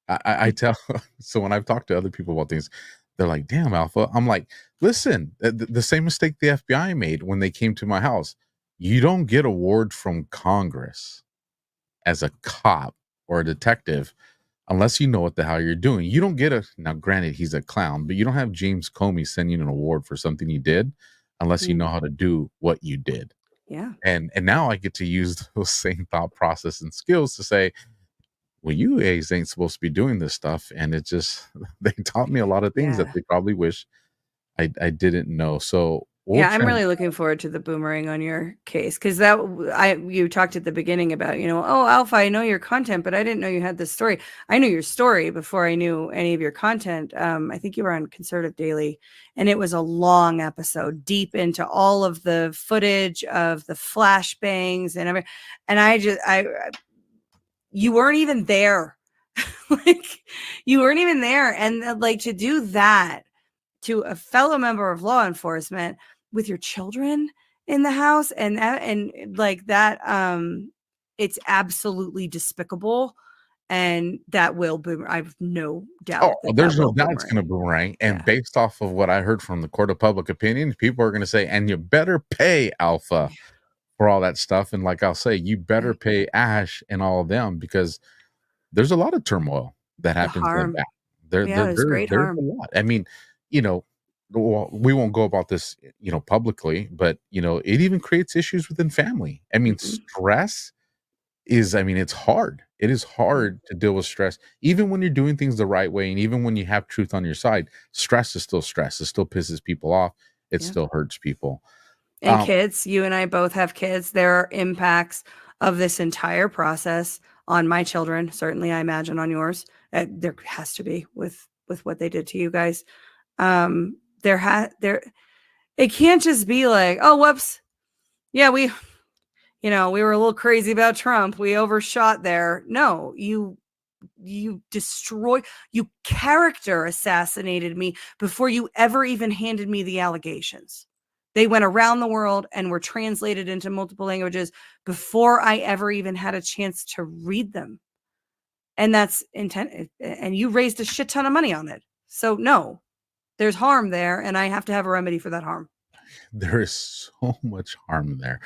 I tell, so when I've talked to other people about things, they're like, damn, Alpha. I'm like, listen, the same mistake the FBI made when they came to my house. You don't get a award from Congress as a cop or a detective unless you know what the hell you're doing. You don't get now granted, he's a clown, but you don't have James Comey send you an award for something you did unless you know how to do what you did. Yeah. And now I get to use those same thought process and skills to say, well, you A's ain't supposed to be doing this stuff. And it just, they taught me a lot of things that they probably wish I didn't know. So I'm really looking forward to the boomerang on your case, because you talked at the beginning about, Alpha, I know your content, but I didn't know you had this story. I knew your story before I knew any of your content. I think you were on Conservative Daily, and it was a long episode, deep into all of the footage of the flashbangs and everything. And you weren't even there. You weren't even there. And to do that to a fellow member of law enforcement with your children in the house and that, it's absolutely despicable. And that will boomerang. I have no doubt. There's no doubt it's going to boomerang. And based off of what I heard from the court of public opinion, people are going to say, and you better pay Alpha for all that stuff. And like I'll say, you better pay Ashe and all of them, because there's a lot of turmoil that happens like that. There's a lot. I mean, we won't go about this, publicly, but, it even creates issues within family. I mean, stress it's hard. It is hard to deal with stress, even when you're doing things the right way. And even when you have truth on your side, stress is still stress. It still pisses people off. It still hurts people. And kids, you and I both have kids. There are impacts of this entire process on my children. Certainly, I imagine on yours. There has to be with what they did to you guys. It can't just be like, oh, whoops. Yeah, we were a little crazy about Trump. We overshot there. No, you character assassinated me before you ever even handed me the allegations. They went around the world and were translated into multiple languages before I ever even had a chance to read them. And that's intent. And you raised a shit ton of money on it. So no, there's harm there. And I have to have a remedy for that harm. There is so much harm there.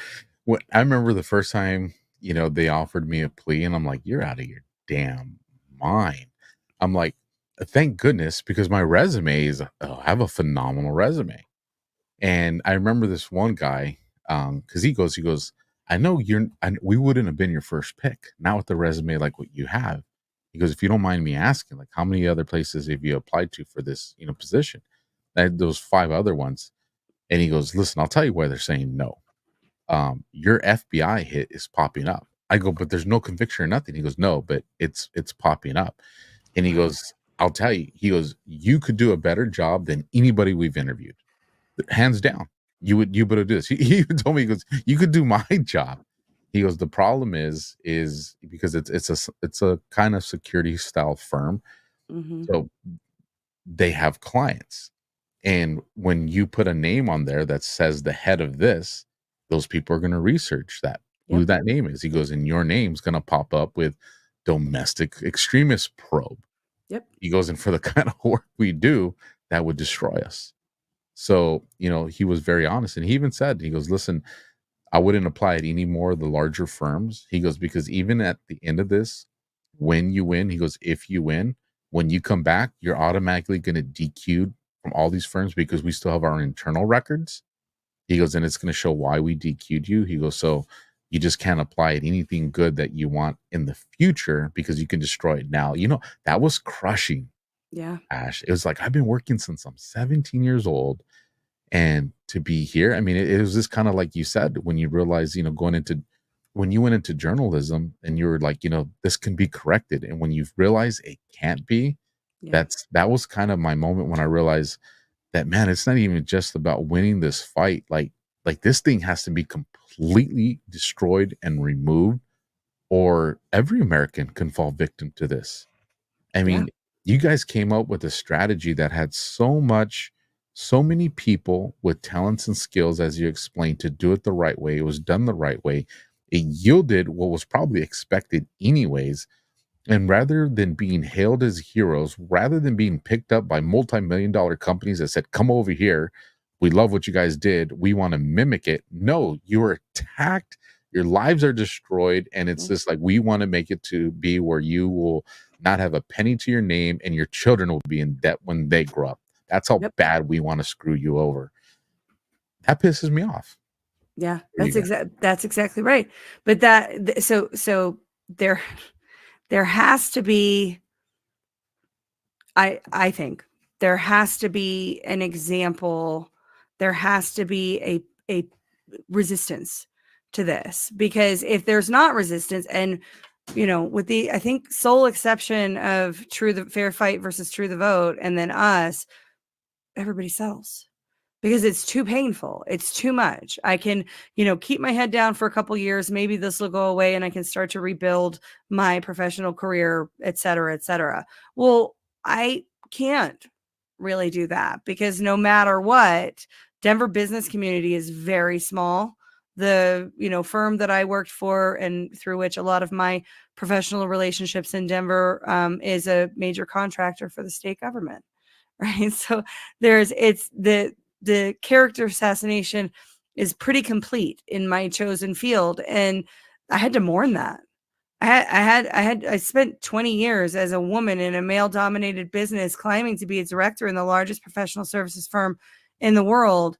What I remember the first time, they offered me a plea, and I'm like, you're out of your damn mind. I'm like, thank goodness, because my resume is, I have a phenomenal resume. And I remember this one guy, because he goes, I know we wouldn't have been your first pick. Not with the resume like what you have. He goes, if you don't mind me asking, like, how many other places have you applied to for this, position? I had those 5 other ones. And he goes, listen, I'll tell you why they're saying no. Your FBI hit is popping up. I go, but there's no conviction or nothing. He goes, no, but it's popping up. And he goes, I'll tell you. He goes, you could do a better job than anybody we've interviewed. Hands down. You better do this. He even told me, he goes, you could do my job. He goes, the problem is because it's a kind of security style firm. Mm-hmm. So they have clients. And when you put a name on there that says the head of this, those people are going to research that, who that name is. He goes, and your name's going to pop up with domestic extremist probe. Yep. He goes, and for the kind of work we do, that would destroy us. So, he was very honest. And he even said, he goes, listen, I wouldn't apply at any more of the larger firms. He goes, because even at the end of this, when you win, he goes, if you win, when you come back, you're automatically going to DQ'd from all these firms because we still have our internal records. He goes, and it's going to show why we DQ'd you. He goes, so you just can't apply it anything good that you want in the future because you can destroy it now. That was crushing. Yeah. Ashe. It was like, I've been working since I'm 17 years old. And to be here, I mean, it was just kind of like you said, when you realize, when you went into journalism and you were like, this can be corrected. And when you realize it can't be, that was kind of my moment when I realized that, man, it's not even just about winning this fight. Like this thing has to be completely destroyed and removed, or every American can fall victim to this. I mean, you guys came up with a strategy that had so many people with talents and skills, as you explained, to do it the right way. It was done the right way. It yielded what was probably expected anyways. And rather than being hailed as heroes, rather than being picked up by multi-million-dollar companies that said, come over here, we love what you guys did, we want to mimic it. No, you were attacked, your lives are destroyed, and it's just like, we want to make it to be where you will not have a penny to your name and your children will be in debt when they grow up. That's how bad we want to screw you over. That pisses me off. Yeah, that's exactly right. But so there has to be, I think there has to be an example. There has to be a resistance to this, because if there's not resistance, and with the, I think, sole exception of the Fair Fight versus True the Vote, and then us, everybody settles because it's too painful. It's too much. I can, keep my head down for a couple years. Maybe this will go away and I can start to rebuild my professional career, et cetera, et cetera. Well, I can't really do that because no matter what, Denver business community is very small. The, firm that I worked for and through which a lot of my professional relationships in Denver is a major contractor for the state government. Right. So the character assassination is pretty complete in my chosen field. And I had to mourn that. I spent 20 years as a woman in a male dominated business, claiming to be a director in the largest professional services firm in the world.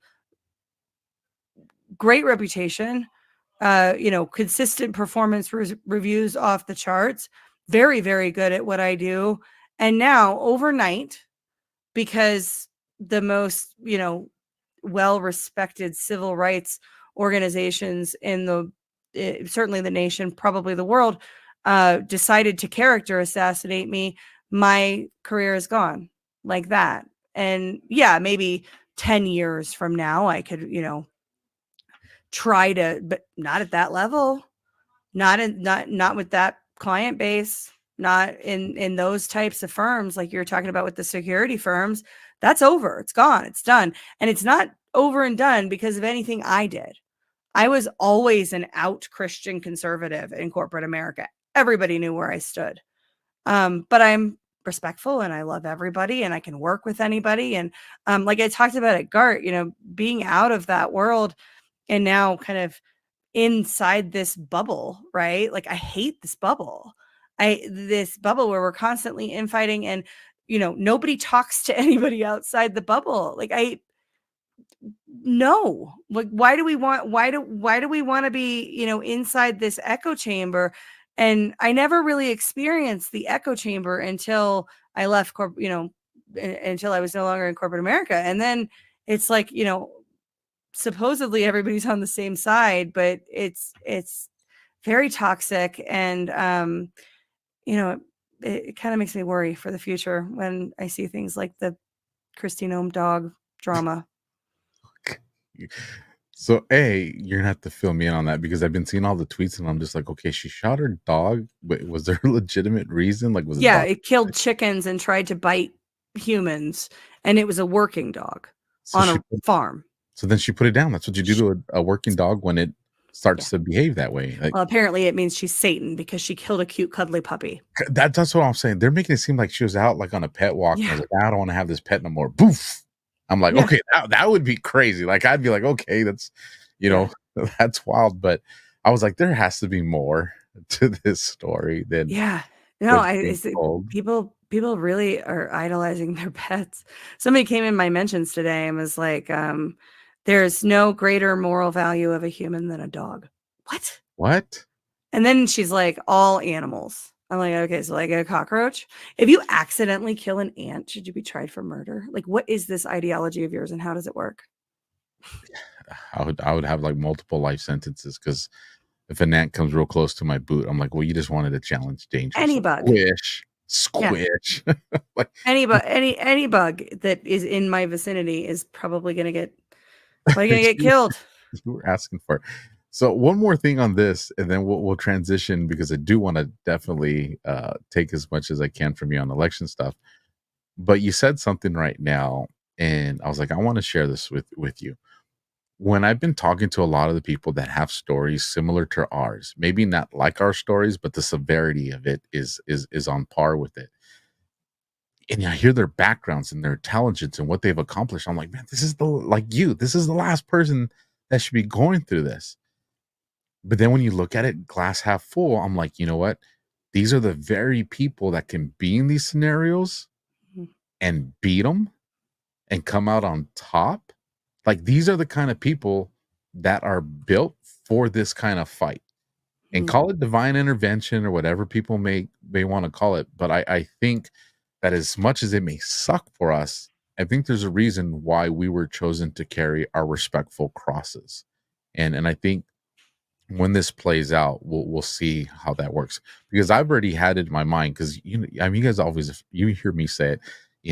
Great reputation, consistent performance reviews off the charts, very, very good at what I do. And now overnight, because the most, well-respected civil rights organizations in certainly the nation, probably the world, decided to character assassinate me, my career is gone like that. And maybe 10 years from now, I could, try to, but not at that level, not with that client base, not in those types of firms like you're talking about with the security firms. That's over. It's gone. It's done. And it's not over and done because of anything I did. I was always an out Christian conservative in corporate America. Everybody knew where I stood. But I'm respectful and I love everybody and I can work with anybody. And like I talked about at GART, being out of that world and now kind of inside this bubble, right? Like I hate this bubble. This bubble where we're constantly infighting and nobody talks to anybody outside the bubble. Like no, like why do we want to be inside this echo chamber? And I never really experienced the echo chamber until I left until I was no longer in corporate America. And then it's like supposedly everybody's on the same side, but it's very toxic. And it kind of makes me worry for the future when I see things like the Christine Ohm dog drama. So you're gonna have to fill me in on that because I've been seeing all the tweets and I'm just like, okay, she shot her dog, but was there a legitimate reason? Like, it killed chickens and tried to bite humans, and it was a working dog on a farm. So then she put it down. That's what you do to a working dog when it starts to behave that way. Like, well, apparently it means she's Satan because she killed a cute cuddly puppy. That's what I'm saying. They're making it seem like she was out like on a pet walk. And I was like, I don't want to have this pet no more. Boof. I'm like, okay, that would be crazy. Like, I'd be like, okay, that's, that's wild. But I was like, there has to be more to this story than people really are idolizing their pets. Somebody came in my mentions today and was like, there's no greater moral value of a human than a dog. What? And then she's like, all animals. I'm like, okay, so like a cockroach. If you accidentally kill an ant, should you be tried for murder? Like, what is this ideology of yours and how does it work? I would have like multiple life sentences because if an ant comes real close to my boot, I'm like, well, you just wanted to challenge danger. Any bug. Squish. Like, any bug that is in my vicinity is probably gonna get killed. You were asking for it. So one more thing on this, and then we'll transition because I do want to definitely take as much as I can from you on election stuff. But you said something right now, and I was like, I want to share this with you. When I've been talking to a lot of the people that have stories similar to ours, maybe not like our stories, but the severity of it is on par with it. And I hear their backgrounds and their intelligence and what they've accomplished. I'm like, man, this is the last person that should be going through this. But then when you look at it glass half full, I'm like, you know what? These are the very people that can be in these scenarios and beat them and come out on top. Like, these are the kind of people that are built for this kind of fight. And call it divine intervention or whatever people may want to call it. But I think that as much as it may suck for us, I think there's a reason why we were chosen to carry our respectful crosses. And I think when this plays out, we'll see how that works, because I've already had it in my mind. Because you guys always, if you hear me say it,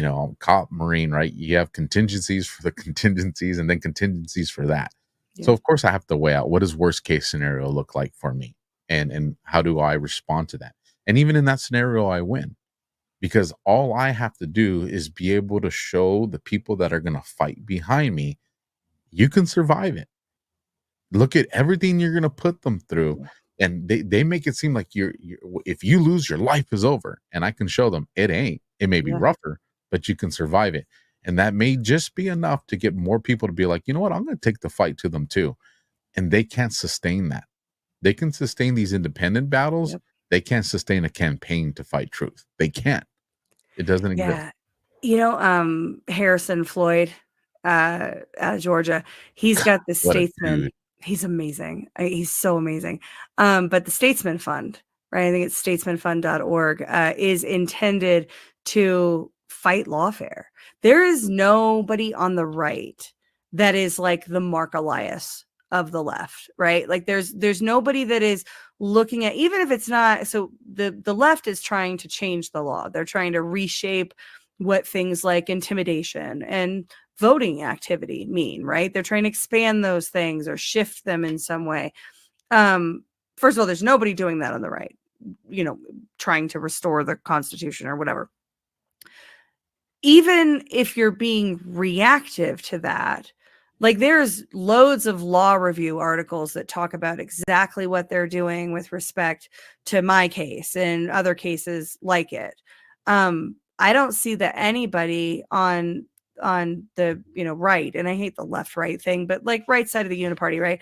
I'm cop, Marine, right? You have contingencies for the contingencies and then contingencies for that. Yeah. So of course I have to weigh out what does worst case scenario look like for me, and how do I respond to that? And even in that scenario, I win, because all I have to do is be able to show the people that are going to fight behind me, you can survive it. Look at everything you're going to put them through. And they make it seem like you're if you lose, your life is over. And I can show them it ain't. It may be rougher, but you can survive it. And that may just be enough to get more people to be like, you know what, I'm going to take the fight to them too. And they can't sustain that. They can sustain these independent battles. Yep. They can't sustain a campaign to fight truth. They can't. It doesn't exist. Harrison Floyd out of Georgia, he's got the Statesman. He's amazing. He's so amazing. But the Statesman Fund, right? I think it's statesmanfund.org, is intended to fight lawfare. There is nobody on the right that is like the Mark Elias of the left, right? Like there's nobody that is looking at, even if it's not, so the left is trying to change the law. They're trying to reshape what things like intimidation and voting activity mean, right? They're trying to expand those things or shift them in some way. First of all, there's nobody doing that on the right, trying to restore the Constitution or whatever. Even if you're being reactive to that, like there's loads of law review articles that talk about exactly what they're doing with respect to my case and other cases like it. I don't see that anybody on the right, and I hate the left right thing, but like right side of the uniparty, right,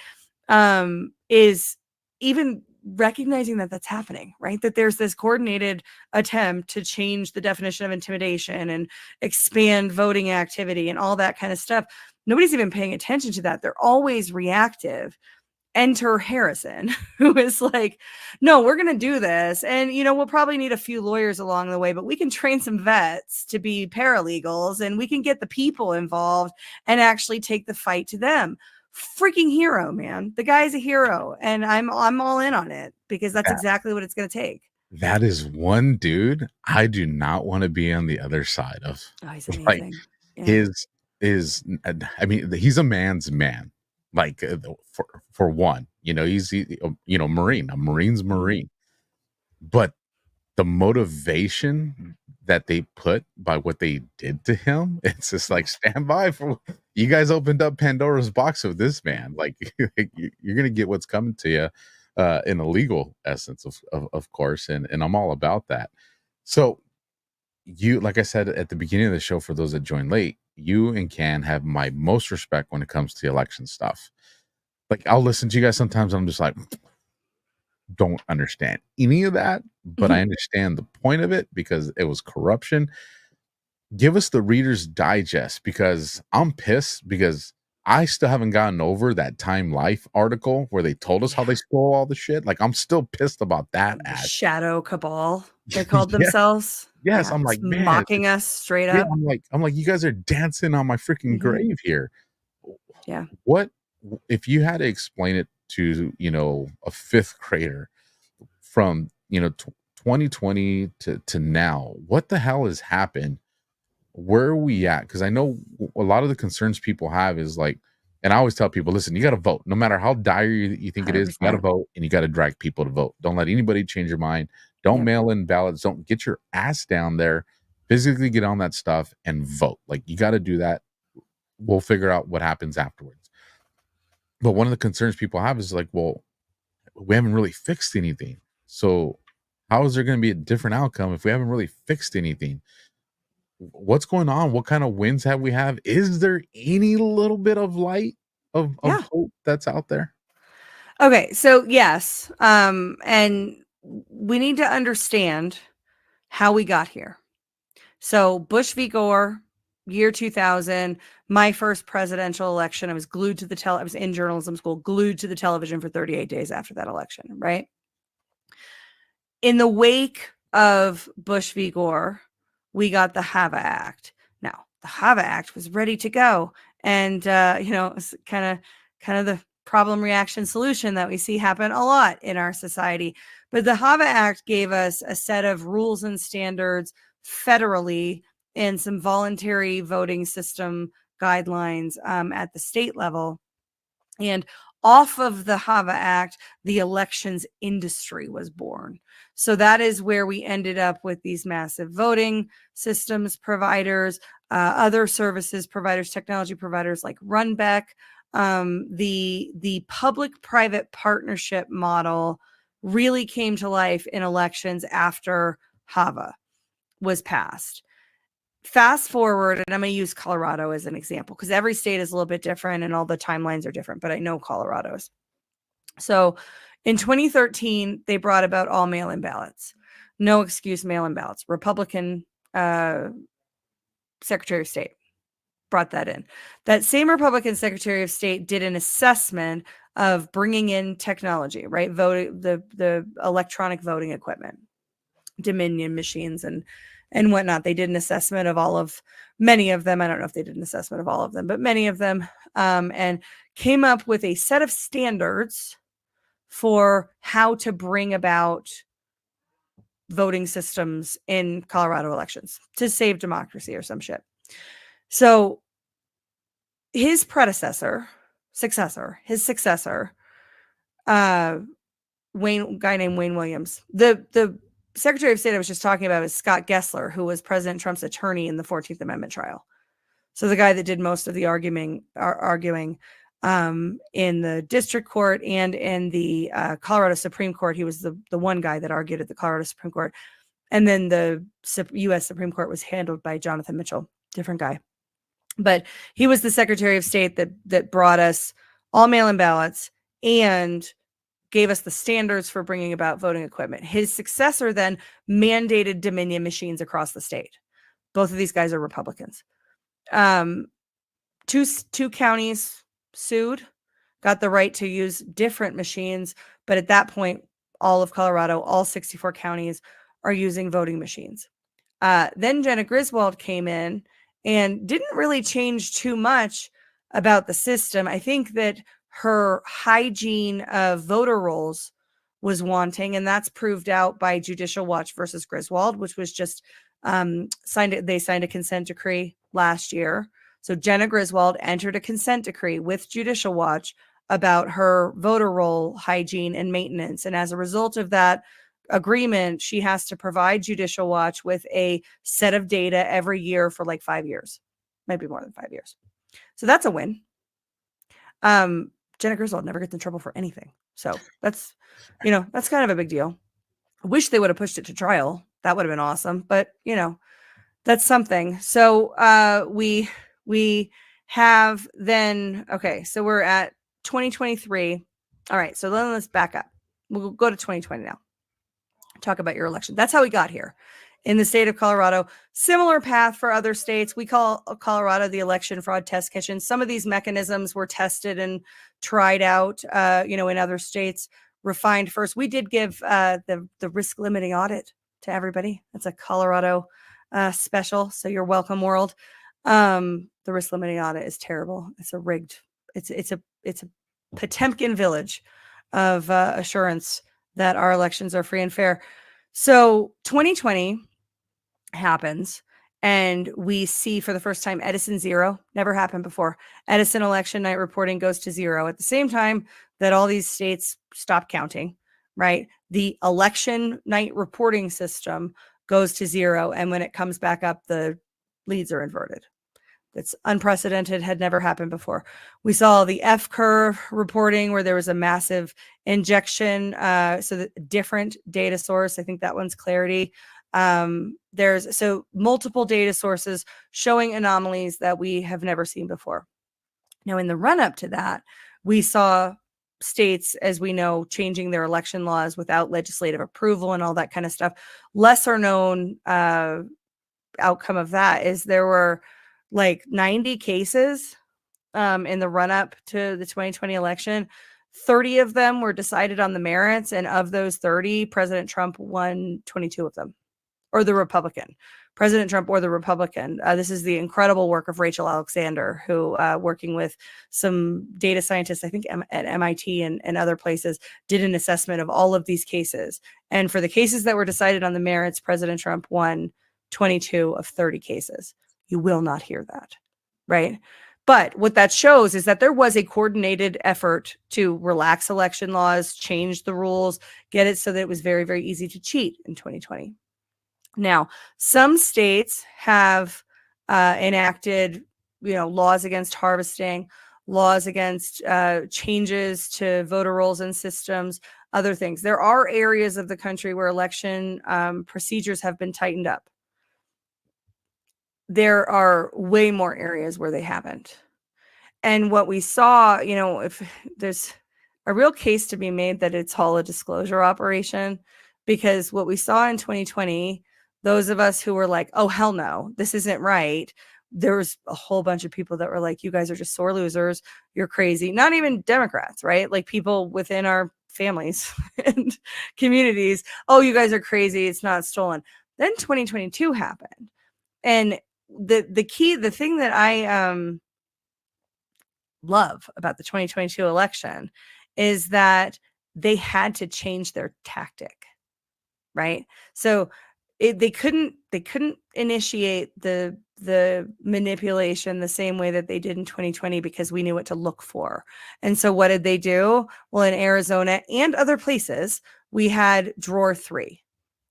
is even recognizing that that's happening, right? That there's this coordinated attempt to change the definition of intimidation and expand voting activity and all that kind of stuff. Nobody's even paying attention to that. They're always reactive. Enter Harrison, who is like, no, we're going to do this. And, we'll probably need a few lawyers along the way, but we can train some vets to be paralegals and we can get the people involved and actually take the fight to them. Freaking hero, man. The guy's a hero. And I'm all in on it because that's exactly what it's going to take. That is one dude I do not want to be on the other side of. Oh, he's amazing. Like, I mean, he's a man's man. Like for one, he's Marine, a Marine's Marine, but the motivation that they put by what they did to him, it's just like, stand by for you guys opened up Pandora's box with this man. Like you're gonna get what's coming to you in a legal essence, of course, and I'm all about that. So you, like I said at the beginning of the show, for those that joined late, you and Can have my most respect when it comes to election stuff. Like, I'll listen to you guys sometimes, and I'm just like, don't understand any of that, but I understand the point of it because it was corruption. Give us the Reader's Digest, because I'm pissed because I still haven't gotten over that Time Life article where they told us how they stole all the shit. Like, I'm still pissed about that. Shadow cabal, they called themselves. Yes, I'm like, man, mocking us straight up. I'm like, you guys are dancing on my freaking grave here. Yeah. What if you had to explain it to a fifth grader from 2020 to now? What the hell has happened? Where are we at? Because I know a lot of the concerns people have is like, and I always tell people, listen, you got to vote. No matter how dire you think 100%. It is, you got to vote, and you got to drag people to vote. Don't let anybody change your mind. Don't mail in ballots. Don't get your ass down there, physically get on that stuff and vote. Like, you got to do that. We'll figure out what happens afterwards. But one of the concerns people have is like, well, we haven't really fixed anything. So how is there going to be a different outcome if we haven't really fixed anything? What's going on? What kind of wins have we have? Is there any little bit of light of hope that's out there? Okay, so yes, and we need to understand how we got here. So Bush v. Gore, year 2000, my first presidential election. I was glued to I was in journalism school, glued to the television for 38 days after that election, right? In the wake of Bush v. Gore, we got the HAVA Act. Now, the HAVA Act was ready to go. And, it's kind of the problem, reaction, solution that we see happen a lot in our society. But the HAVA Act gave us a set of rules and standards federally and some voluntary voting system guidelines at the state level. And off of the HAVA Act, the elections industry was born. So that is where we ended up with these massive voting systems providers, other services providers, technology providers like Runbeck. The public-private partnership model really came to life in elections after HAVA was passed. Fast forward, and I'm going to use Colorado as an example because every state is a little bit different and all the timelines are different, but I know Colorado's. So in 2013, they brought about all mail-in ballots. No excuse mail-in ballots. Republican Secretary of State brought that in. That same Republican Secretary of State did an assessment of bringing in technology, right? Voting, the electronic voting equipment, Dominion machines and whatnot. They did an assessment of many of them. I don't know if they did an assessment of all of them, but many of them, and came up with a set of standards for how to bring about voting systems in Colorado elections to save democracy or some shit. So his successor, guy named Wayne Williams. The Secretary of State I was just talking about is Scott Gessler, who was President Trump's attorney in the 14th Amendment trial. So the guy that did most of the arguing in the district court and in the Colorado Supreme Court. He was the one guy that argued at the Colorado Supreme Court. And then the U.S. Supreme Court was handled by Jonathan Mitchell, different guy. But he was the Secretary of State that brought us all mail-in ballots and gave us the standards for bringing about voting equipment. His successor then mandated Dominion machines across the state. Both of these guys are Republicans. Two counties sued, got the right to use different machines, but at that point, all of Colorado, all 64 counties are using voting machines. Then Jenna Griswold came in and didn't really change too much about the system. I think that her hygiene of voter rolls was wanting, and that's proved out by Judicial Watch versus Griswold, which was just signed a consent decree last year. So Jenna Griswold entered a consent decree with Judicial Watch about her voter roll hygiene and maintenance. And as a result of that agreement, she has to provide Judicial Watch with a set of data every year for like 5 years, maybe more than 5 years. So that's a win. Jenna Griswold never gets in trouble for anything. So that's kind of a big deal. I wish they would have pushed it to trial. That would have been awesome. But, that's something. So we have then, okay, so we're at 2023. All right, so then let's back up. We'll go to 2020 now. Talk about your election. That's how we got here. In the state of Colorado, similar path for other states. We call Colorado the election fraud test kitchen. Some of these mechanisms were tested and tried out, in other states, refined first. We did give the risk limiting audit to everybody. That's a Colorado special. So you're welcome, world. The risk limiting audit is terrible. It's a rigged. It's a Potemkin village of assurance that our elections are free and fair. So 2020 happens, and we see for the first time Edison 0. Never happened before. Edison election night reporting goes to 0 at the same time that all these states stop counting, right? The election night reporting system goes to 0. And when it comes back up, the leads are inverted. That's unprecedented, had never happened before. We saw the F curve reporting where there was a massive injection. So the different data source, I think that one's Clarity. There's multiple data sources showing anomalies that we have never seen before. Now, in the run up to that, we saw states, as we know, changing their election laws without legislative approval and all that kind of stuff. Lesser known outcome of that is there were like 90 cases in the run up to the 2020 election. 30 of them were decided on the merits. And of those 30, President Trump won 22 of them, or the Republican. President Trump or the Republican. This is the incredible work of Rachel Alexander, who working with some data scientists, I think at MIT and other places, did an assessment of all of these cases. And for the cases that were decided on the merits, President Trump won 22 of 30 cases. You will not hear that, right? But what that shows is that there was a coordinated effort to relax election laws, change the rules, get it so that it was very, very easy to cheat in 2020. Now, some states have enacted, laws against harvesting, laws against changes to voter rolls and systems, other things. There are areas of the country where election procedures have been tightened up. There are way more areas where they haven't. And what we saw, if there's a real case to be made that it's all a disclosure operation, because what we saw in 2020, those of us who were like, oh, hell no, this isn't right. There was a whole bunch of people that were like, you guys are just sore losers. You're crazy. Not even Democrats, right? Like people within our families and communities. Oh, you guys are crazy. It's not stolen. Then 2022 happened. And the thing that I love about the 2022 election is that they had to change their tactic, right? So they couldn't initiate the the manipulation the same way that they did in 2020 because we knew what to look for. And so what did they do? Well, in Arizona and other places, we had drawer 3.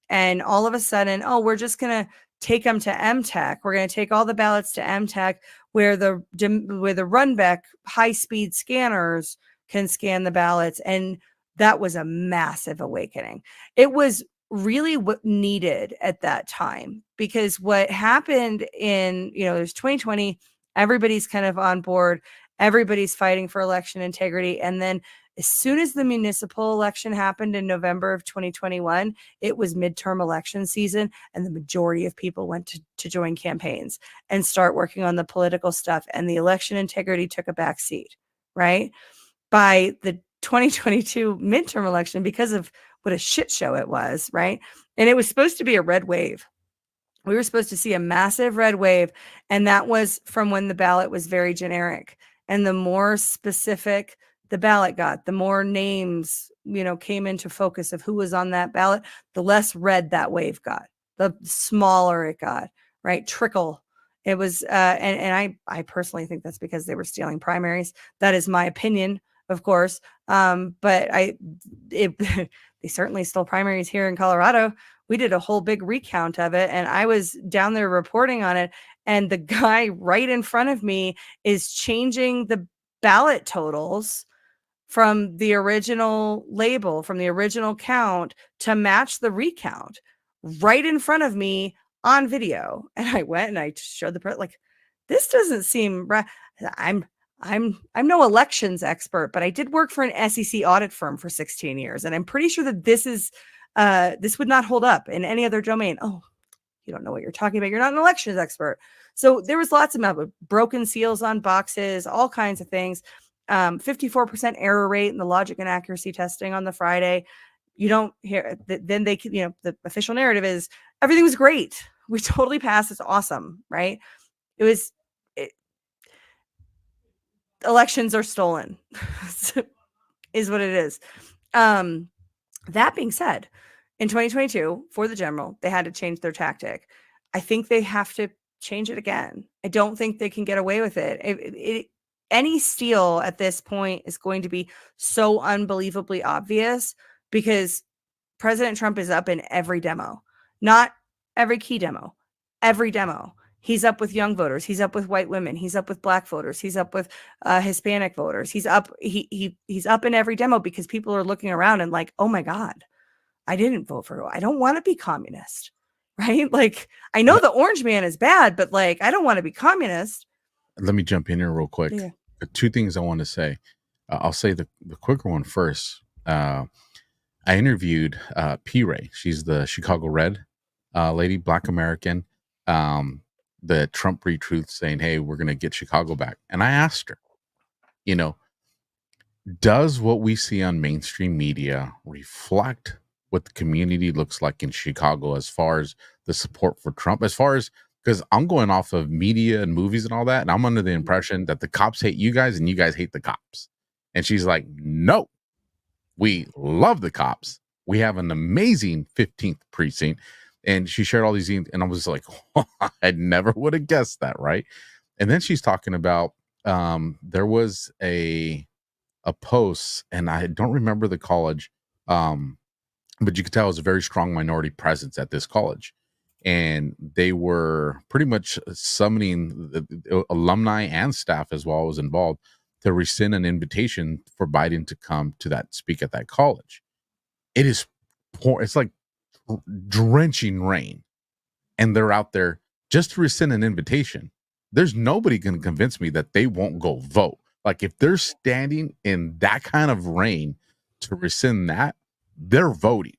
And all of a sudden, oh, we're just going to take them to MTech. We're going to take all the ballots to MTech where the Runbeck high-speed scanners can scan the ballots. And that was a massive awakening. It was really what needed at that time, because what happened in, there's 2020, everybody's kind of on board, everybody's fighting for election integrity. And then as soon as the municipal election happened in November of 2021, it was midterm election season, and the majority of people went to join campaigns and start working on the political stuff, and the election integrity took a back seat, right? By the 2022 midterm election, because of what a shit show it was, right? And it was supposed to be a red wave. We were supposed to see a massive red wave, and that was from when the ballot was very generic. And the more specific the ballot got, the more names, came into focus of who was on that ballot, the less red that wave got, the smaller it got, right? Trickle. It was, and I personally think that's because they were stealing primaries. That is my opinion, of course. But they certainly stole primaries here in Colorado. We did a whole big recount of it, and I was down there reporting on it. And the guy right in front of me is changing the ballot totals from the original label, from the original count, to match the recount right in front of me on video. And I went and I showed the press, like, this doesn't seem right. I'm no elections expert, but I did work for an SEC audit firm for 16 years. And I'm pretty sure that this would not hold up in any other domain. Oh, you don't know what you're talking about. You're not an elections expert. So there was lots of broken seals on boxes, all kinds of things. 54% error rate in the logic and accuracy testing on the Friday. You don't hear then they, the official narrative is everything was great. We totally passed. It's awesome. Right. Elections are stolen is what it is. That being said, in 2022 for the general, they had to change their tactic. I think they have to change it again. I don't think they can get away with it. Any steal at this point is going to be so unbelievably obvious because President Trump is up in every demo, not every key demo, every demo. He's up with young voters. He's up with white women. He's up with black voters. He's up with Hispanic voters. He's up. He's up in every demo because people are looking around and like, oh my God, I didn't vote for. I don't want to be communist, right? Like, I know the orange man is bad, but like, I don't want to be communist. Let me jump in here real quick. Yeah. 2 things I want to say. I'll say the quicker one first. I interviewed P. Ray. She's the Chicago Red lady, Black American. The Trump retruth saying, hey, we're going to get Chicago back. And I asked her, does what we see on mainstream media reflect what the community looks like in Chicago as far as the support for Trump? As far as, because I'm going off of media and movies and all that, and I'm under the impression that the cops hate you guys and you guys hate the cops. And she's like, no, we love the cops. We have an amazing 15th precinct. And she shared all these, and I was like, oh, I never would have guessed that, right? And then she's talking about there was a post, and I don't remember the college, but you could tell it was a very strong minority presence at this college. And they were pretty much summoning the alumni and staff as well was involved to rescind an invitation for Biden to come to speak at that college. It's like drenching rain, and they're out there just to rescind an invitation. There's nobody going to convince me that they won't go vote. Like, if they're standing in that kind of rain to rescind that, they're voting.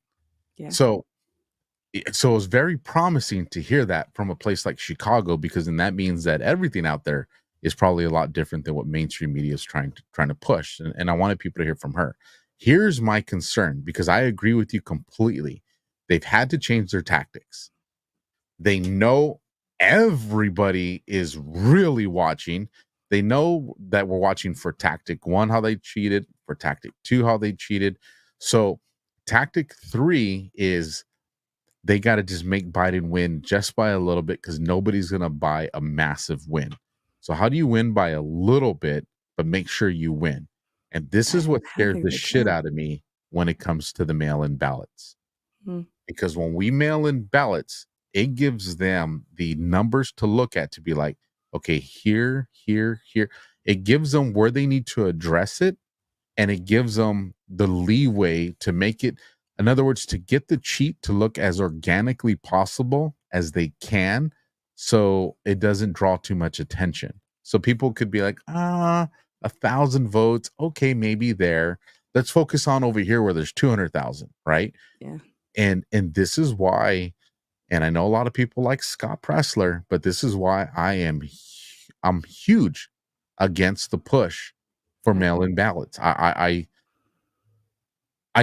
Yeah. So it was very promising to hear that from a place like Chicago, because then that means that everything out there is probably a lot different than what mainstream media is trying to push. And I wanted people to hear from her. Here's my concern, because I agree with you completely. They've had to change their tactics. They know everybody is really watching. They know that we're watching for tactic 1, how they cheated, for tactic 2, how they cheated. So tactic 3 is they got to just make Biden win just by a little bit, because nobody's going to buy a massive win. So how do you win by a little bit, but make sure you win? And this is what I don't scares think the they shit can. out of me when it comes to the mail-in ballots. Hmm. Because when we mail in ballots, it gives them the numbers to look at to be like, okay, here. It gives them where they need to address it, and it gives them the leeway to make it, in other words, to get the cheat to look as organically possible as they can, so it doesn't draw too much attention. So people could be like, 1,000 votes, okay, maybe there. Let's focus on over here where there's 200,000, right? Yeah. And this is why, and I know a lot of people like Scott Pressler, but this is why I'm huge against the push for Yeah. mail-in ballots. I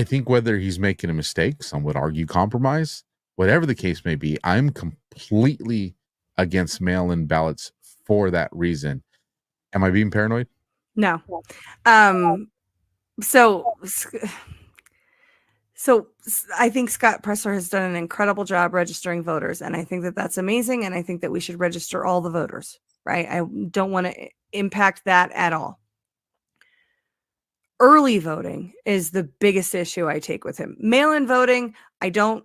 think whether he's making a mistake, some would argue compromise, whatever the case may be, I'm completely against mail-in ballots for that reason. Am I being paranoid? No. So I think Scott Presler has done an incredible job registering voters, and I think that that's amazing, and I think that we should register all the voters, right? I don't want to impact that at all. Early voting is the biggest issue I take with him. Mail-in voting, I don't,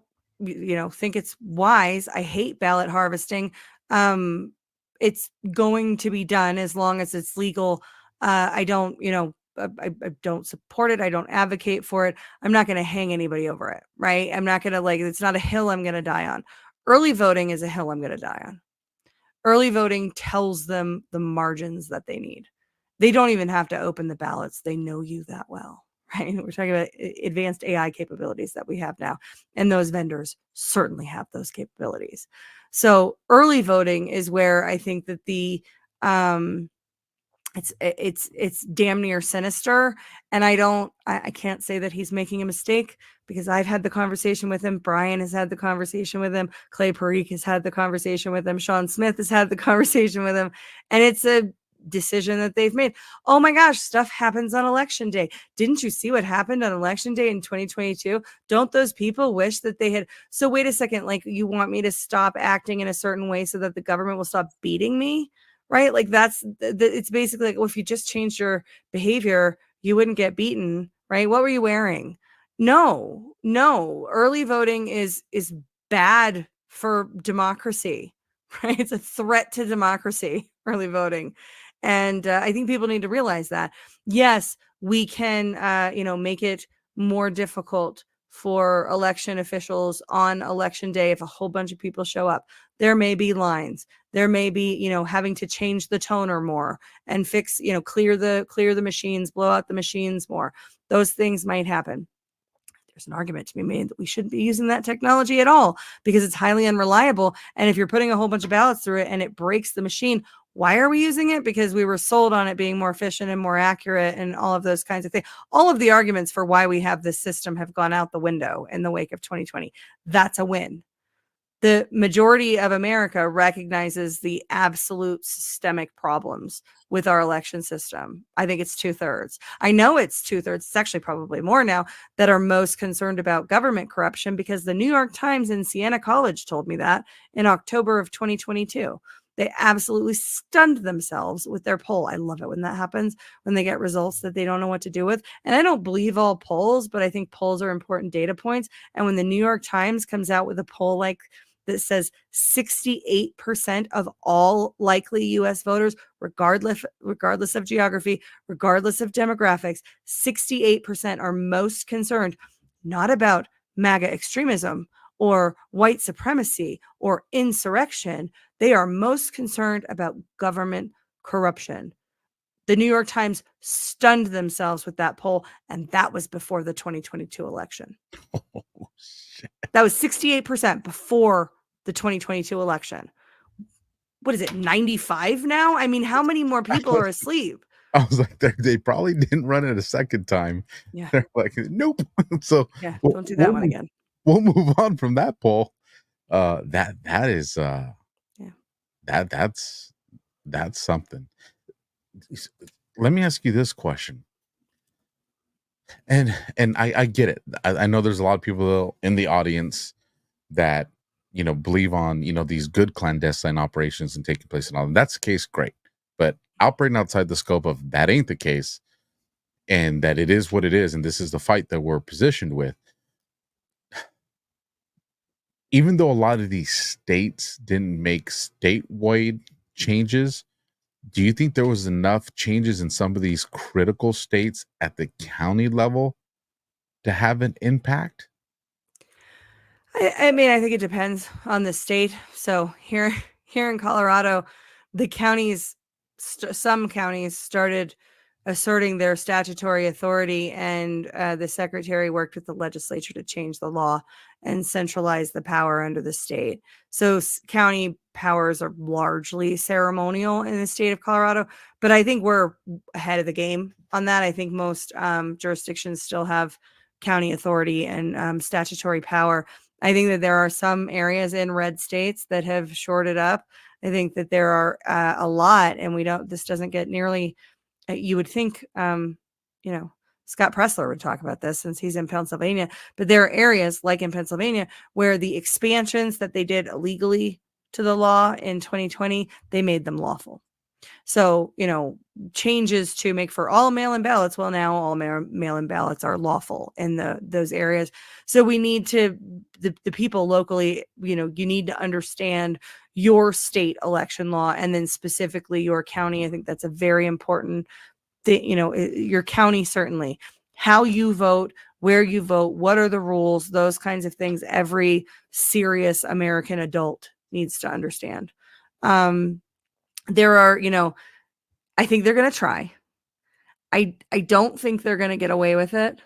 think it's wise. I hate ballot harvesting. It's going to be done as long as it's legal. I don't, I don't support it. I don't advocate for it. I'm not going to hang anybody over it, right? I'm not going to it's not a hill I'm going to die on. Early voting is a hill I'm going to die on. Early voting tells them the margins that they need. They don't even have to open the ballots. They know you that well, right? We're talking about advanced AI capabilities that we have now, and those vendors certainly have those capabilities. So early voting is where I think that the it's damn near sinister, and I can't say that he's making a mistake, because I've had the conversation with him. Brian has had the conversation with him. Clay Parikh has had the conversation with him. Sean Smith has had the conversation with him, and it's a decision that they've made. Oh my gosh, stuff happens on election day. Didn't you see what happened on election day in 2022? Don't those people wish that they had? So wait a second, you want me to stop acting in a certain way so that the government will stop beating me? Right? It's basically like, well, if you just changed your behavior, you wouldn't get beaten, right? What were you wearing? No. Early voting is bad for democracy, right? It's a threat to democracy, early voting. And I think people need to realize that. Yes, we can, make it more difficult for election officials on election day if a whole bunch of people show up. There may be lines. There may be, having to change the toner more and fix, clear the machines, blow out the machines more. Those things might happen. There's an argument to be made that we shouldn't be using that technology at all, because it's highly unreliable. And if you're putting a whole bunch of ballots through it and it breaks the machine, why are we using it? Because we were sold on it being more efficient and more accurate and all of those kinds of things. All of the arguments for why we have this system have gone out the window in the wake of 2020. That's a win. The majority of America recognizes the absolute systemic problems with our election system. I think it's 2/3. I know it's 2/3. It's actually probably more now, that are most concerned about government corruption, because the New York Times and Siena College told me that in October of 2022. They absolutely stunned themselves with their poll. I love it when that happens, when they get results that they don't know what to do with. And I don't believe all polls, but I think polls are important data points. And when the New York Times comes out with a poll that says 68% of all likely U.S. voters, regardless of geography, regardless of demographics, 68% are most concerned not about MAGA extremism or white supremacy or insurrection. They are most concerned about government corruption. The New York Times stunned themselves with that poll, and that was before the 2022 election. Oh, shit. That was 68% before the 2022 election. What is it, 95 now? I mean, how many more people are asleep? I was like, they probably didn't run it a second time. Yeah. They're like, nope. So Yeah, don't do that one again. We'll move on from that poll. That is that's something. Let me ask you this question. And I get it. I know there's a lot of people in the audience that, believe on, these good clandestine operations and taking place and all. And that's the case, great. But operating outside the scope of that ain't the case, and that it is what it is, and this is the fight that we're positioned with. Even though a lot of these states didn't make statewide changes, do you think there was enough changes in some of these critical states at the county level to have an impact? I mean, I think it depends on the state. So here in Colorado, the counties, some counties started asserting their statutory authority, and the secretary worked with the legislature to change the law and centralize the power under the state. So county powers are largely ceremonial in the state of Colorado, but I think we're ahead of the game on that. I think most jurisdictions still have county authority and statutory power. I think that there are some areas in red states that have shorted up. I think that there are a lot, and this doesn't get nearly, you would think, Scott Pressler would talk about this since he's in Pennsylvania, but there are areas like in Pennsylvania where the expansions that they did illegally to the law in 2020, they made them lawful. So, changes to make for all mail-in ballots. Well, now all mail-in ballots are lawful in those areas. So we need to, the people locally, you need to understand your state election law, and then specifically your county. I think that's a very important thing. Your county, certainly, how you vote, where you vote, what are the rules, those kinds of things. Every serious American adult needs to understand. There are, I think they're going to try. I don't think they're going to get away with it.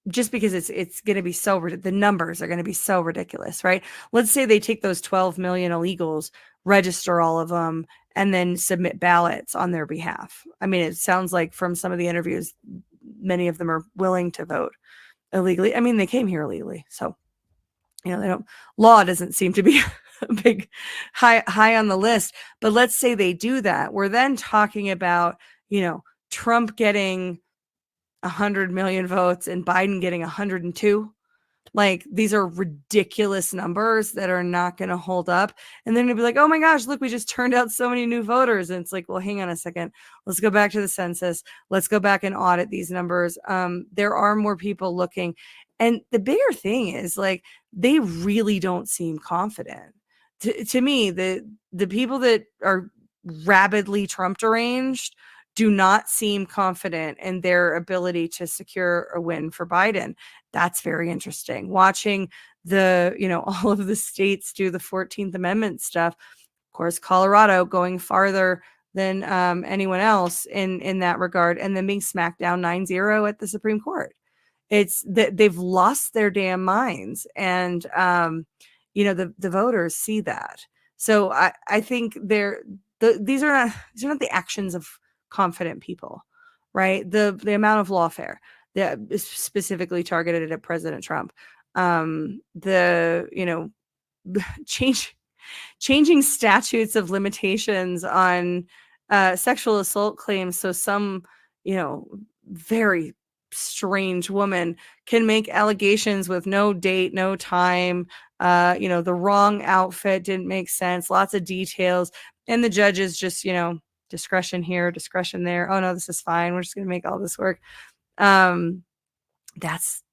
Just because it's going to be the numbers are going to be so ridiculous, right? Let's say they take those 12 million illegals, register all of them, and then submit ballots on their behalf. I mean, it sounds like from some of the interviews, many of them are willing to vote illegally. I mean, they came here illegally. So, law doesn't seem to be a big high on the list. But let's say they do that. We're then talking about, Trump getting 100 million votes and Biden getting 102. Like, these are ridiculous numbers that are not going to hold up. And then it'll be like, oh my gosh, look, we just turned out so many new voters. And it's like, well, hang on a second. Let's go back to the census. Let's go back and audit these numbers. There are more people looking. And the bigger thing is, like, they really don't seem confident. To me, the people that are rabidly Trump deranged do not seem confident in their ability to secure a win for Biden. That's very interesting. Watching all of the states do the 14th Amendment stuff. Of course, Colorado going farther than anyone else in that regard, and then being smacked down 9-0 at the Supreme Court. It's that they've lost their damn minds, and the voters see that. So I think these are not the actions of confident people, right? The amount of lawfare that is specifically targeted at President Trump, changing statutes of limitations on sexual assault claims, so some very strange woman can make allegations with no date, no time, the wrong outfit didn't make sense, lots of details, and the judges just discretion here, discretion there. Oh no, this is fine. We're just going to make all this work. That's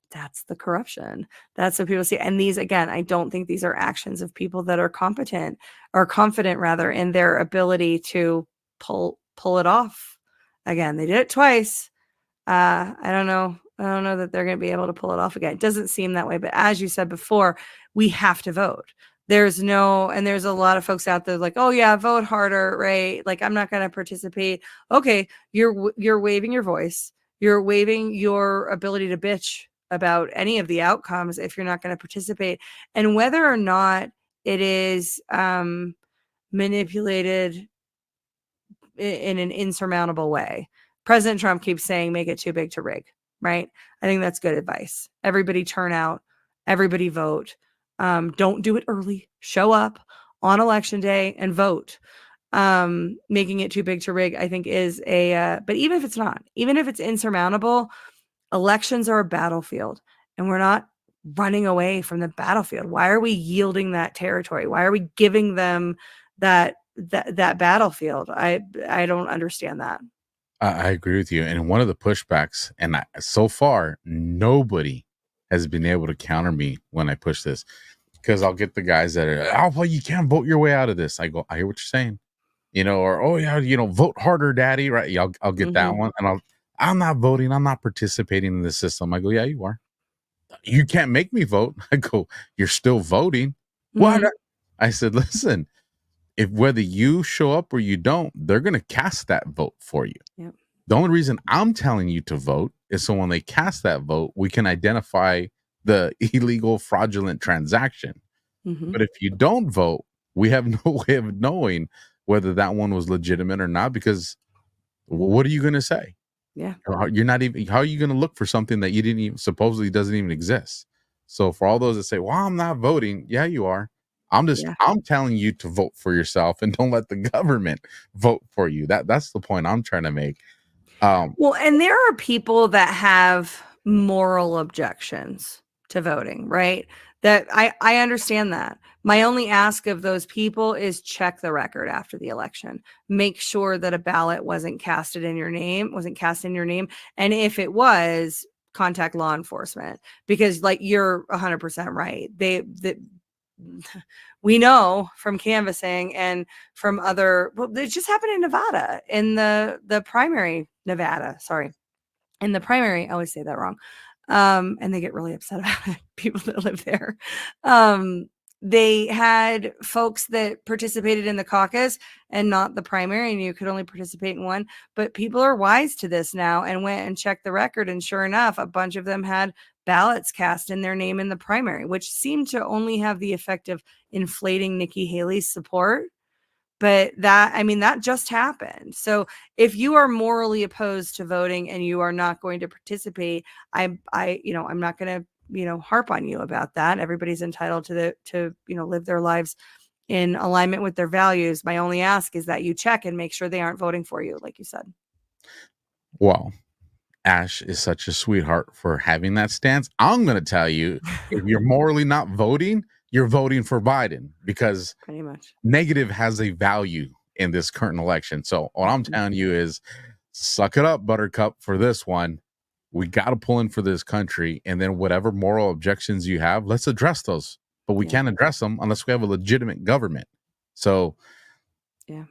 the corruption. That's what people see. And these, again, I don't think these are actions of people that are confident rather in their ability to pull it off. Again, they did it twice. I don't know that they're going to be able to pull it off again. It doesn't seem that way. But as you said before, we have to vote. There's a lot of folks out there like, oh yeah, vote harder, right? Like, I'm not going to participate. Okay, you're waiving your voice. You're waiving your ability to bitch about any of the outcomes if you're not going to participate. And whether or not it is manipulated in an insurmountable way. President Trump keeps saying, make it too big to rig, right? I think that's good advice. Everybody turn out, everybody vote. Don't do it early. Show up on election day and vote. Making it too big to rig, I think, is but even if it's not, even if it's insurmountable, elections are a battlefield, and we're not running away from the battlefield? Why are we yielding that territory? Why are we giving them that battlefield? I don't understand that. I agree with you. And one of the pushbacks, and so far, nobody has been able to counter me when I push this, because I'll get the guys that are, oh, well, you can't vote your way out of this. I go, I hear what you're saying, or, oh yeah, vote harder, daddy. Right. Yeah, I'll get that one. And I'm not voting. I'm not participating in the system. I go, yeah, you are. You can't make me vote. I go, you're still voting. What? I said, listen, if whether you show up or you don't, they're going to cast that vote for you. Yep. The only reason I'm telling you to vote is so when they cast that vote, we can identify the illegal, fraudulent transaction. But if you don't vote, we have no way of knowing whether that one was legitimate or not, because what are you going to say? Yeah. You're not even, how are you going to look for something that you didn't even, supposedly doesn't even exist? So for all those that say, well, I'm not voting. Yeah, you are. I'm telling you to vote for yourself and don't let the government vote for you. That's the point I'm trying to make. Well, and there are people that have moral objections to voting, right? That I understand that. My only ask of those people is check the record after the election. Make sure that a ballot wasn't cast in your name. And if it was, contact law enforcement, because like you're 100% right. We know from canvassing and from other, well, it just happened in Nevada in the primary, in the primary. I always say that wrong. And they get really upset about it, people that live there. They had folks that participated in the caucus and not the primary, and you could only participate in one. But people are wise to this now and went and checked the record. And sure enough, a bunch of them had ballots cast in their name in the primary, which seemed to only have the effect of inflating Nikki Haley's support. But that just happened. So if you are morally opposed to voting and you are not going to participate, I'm not going to, harp on you about that. Everybody's entitled to live their lives in alignment with their values. My only ask is that you check and make sure they aren't voting for you, like you said. Well, Ashe is such a sweetheart for having that stance. I'm going to tell you, if you're morally not voting, you're voting for Biden, because Pretty much negative has a value in this current election. So what I'm telling you is, suck it up, Buttercup, for this one. We got to pull in for this country. And then whatever moral objections you have, let's address those. But we can't address them unless we have a legitimate government. So yeah,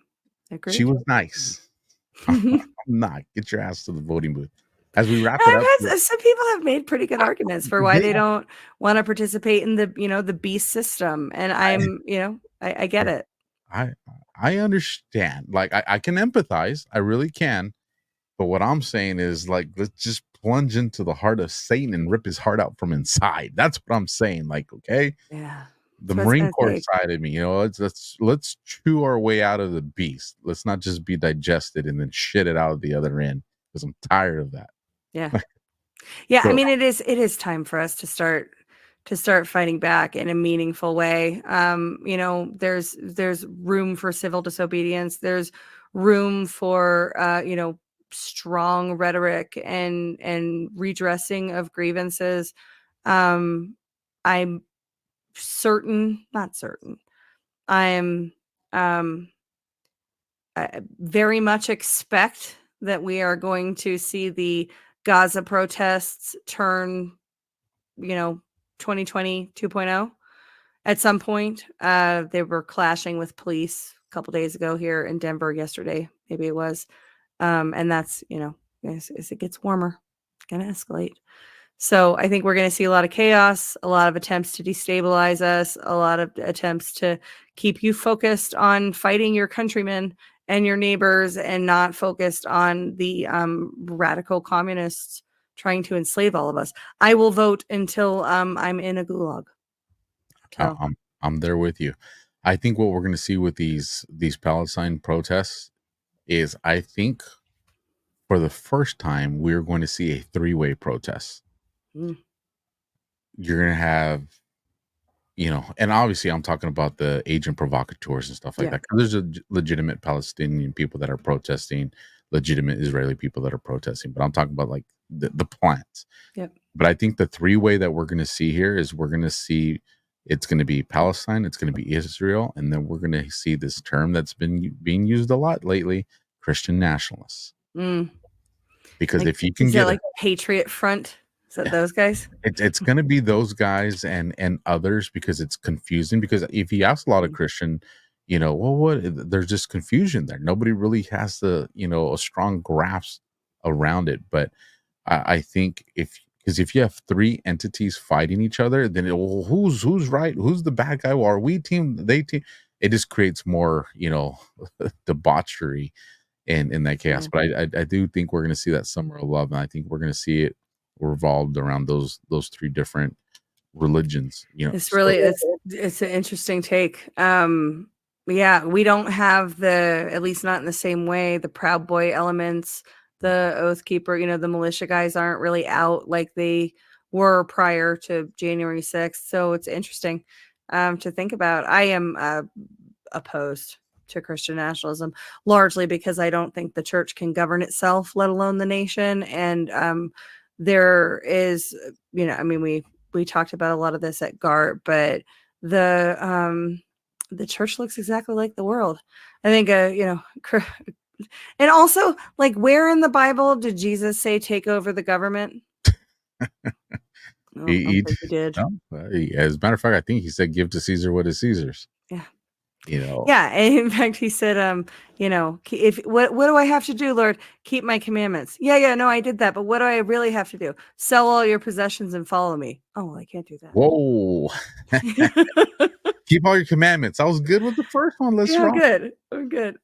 agreed. She was nice. I'm not. Get your ass to the voting booth. As we wrap it up, some people have made pretty good arguments for why they don't want to participate in the beast system, and I get it. I understand. Like I can empathize. I really can. But what I'm saying is, like, let's just plunge into the heart of Satan and rip his heart out from inside. That's what I'm saying. Like, okay, yeah, the Marine Corps side of me, let's chew our way out of the beast. Let's not just be digested and then shit it out of the other end, because I'm tired of that. Yeah. Yeah. So, I mean, it is time for us to start fighting back in a meaningful way. There's room for civil disobedience. There's room for, strong rhetoric and redressing of grievances. I'm not certain. I very much expect that we are going to see the Gaza protests turn, 2020 2.0 at some point. They were clashing with police a couple days ago here in Denver yesterday. Maybe it was. And that's, as it gets warmer, it's going to escalate. So I think we're going to see a lot of chaos, a lot of attempts to destabilize us, a lot of attempts to keep you focused on fighting your countrymen and your neighbors and not focused on the radical communists trying to enslave all of us. I will vote until I'm in a gulag. So. I'm there with you. I think what we're going to see with these Palestine protests is, I think for the first time, we're going to see a three-way protest. You're going to have, and obviously I'm talking about the agent provocateurs and stuff like that. 'Cause there's a legitimate Palestinian people that are protesting, legitimate Israeli people that are protesting. But I'm talking about like the plans. Yep. But I think the three-way that we're going to see here is we're going to see it's going to be Palestine, it's going to be Israel, and then we're going to see this term that's been being used a lot lately, Christian nationalists. Because Like, if you can is get that like Patriot Front? Is that those guys? it's going to be those guys and others, because it's confusing. Because if you ask a lot of Christian, there's just confusion there. Nobody really has the a strong grasp around it. But I think because if you have three entities fighting each other, then who's right, who's the bad guy? Well, are we team, they team? It just creates more debauchery in that chaos. But I do think we're going to see that summer of love, and I think we're going to see it revolved around those three different religions. It's really it's an interesting take. Yeah, we don't have at least not in the same way, the Proud Boy elements, the Oath Keeper, the militia guys aren't really out like they were prior to January 6th. So it's interesting to think about. I am opposed to Christian nationalism, largely because I don't think the church can govern itself, let alone the nation. And there is, we talked about a lot of this at GART, but the church looks exactly like the world. I think, and also, like, where in the Bible did Jesus say take over the government? He did. As a matter of fact, I think he said give to Caesar what is Caesar's. Yeah. Yeah, and in fact he said if what do I have to do, Lord? Keep my commandments. No, I did that, but what do I really have to do? Sell all your possessions and follow me. Oh, I can't do that. Whoa. Keep all your commandments. I was good with the first one. Let's rock. I'm good.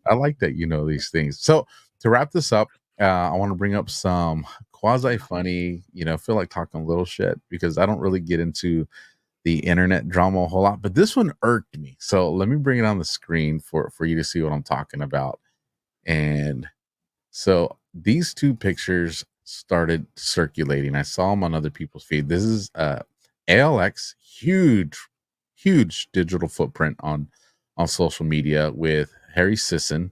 I like that these things. So to wrap this up, I want to bring up some quasi funny, feel like talking a little shit, because I don't really get into the internet drama a whole lot, but this one irked me. So let me bring it on the screen for you to see what I'm talking about. And so these two pictures started circulating. I saw them on other people's feed. This is ALX, huge digital footprint on social media, with Harry Sisson,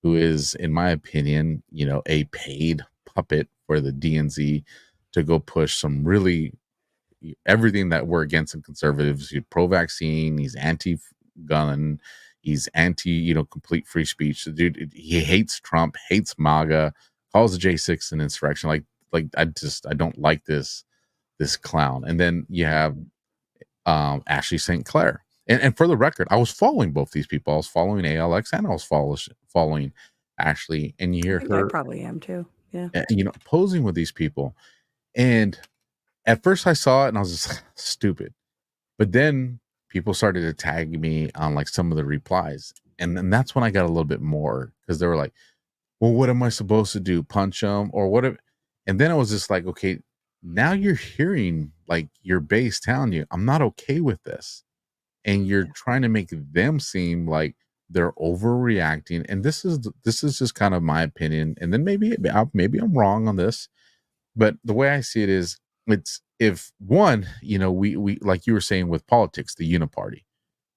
who is, in my opinion, a paid puppet for the DNZ to go push some really everything that we're against in conservatives. He's pro-vaccine, he's anti-gun, he's anti, complete free speech. The dude, he hates Trump, hates MAGA, calls the J6 an insurrection. Like I don't like this clown. And then you have Ashley St. Clair. And for the record, I was following both these people. I was following ALX and I was following Ashley. And you hear her. I probably am too. Yeah. Posing with these people. And at first I saw it and I was just stupid. But then people started to tag me on like some of the replies. And then that's when I got a little bit more, because they were like, well, what am I supposed to do? Punch them or what? And then I was just like, okay, now you're hearing like your base telling you, I'm not okay with this. And you're trying to make them seem like they're overreacting. And this is just kind of my opinion. And then maybe I'm wrong on this, but the way I see it is, it's if one, we like you were saying with politics, the uniparty,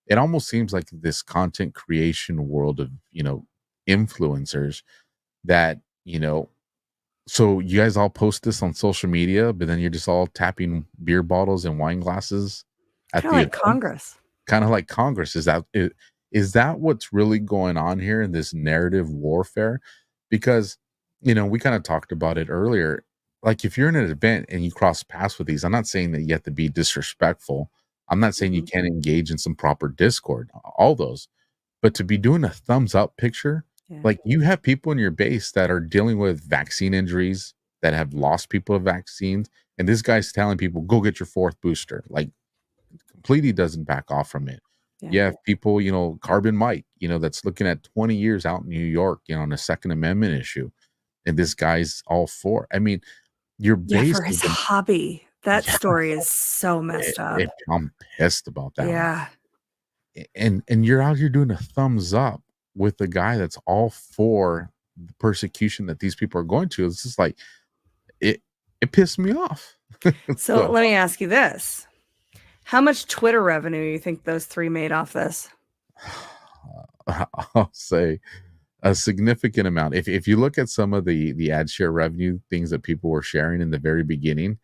it almost seems like this content creation world of, influencers that, so you guys all post this on social media, but then you're just all tapping beer bottles and wine glasses at kind of like Congress. Kind of like Congress. Is that what's really going on here in this narrative warfare? Because, we kind of talked about it earlier. Like if you're in an event and you cross paths with these, I'm not saying that you have to be disrespectful. I'm not saying you can't engage in some proper discord, all those, but to be doing a thumbs up picture, like you have people in your base that are dealing with vaccine injuries, that have lost people to vaccines. And this guy's telling people, go get your 4th booster. Like completely doesn't back off from it. Yeah. You have people, Carbon Mike, that's looking at 20 years out in New York, on a Second Amendment issue. And this guy's all for, I mean, your base for his hobby. That story is so messed up. I'm pissed about that. Yeah. And you're out here doing a thumbs up with the guy that's all for the persecution that these people are going to. It's just like it pissed me off. So let me ask you this. How much Twitter revenue do you think those three made off this? I'll say a significant amount. If you look at some of the ad share revenue things that people were sharing in the very beginning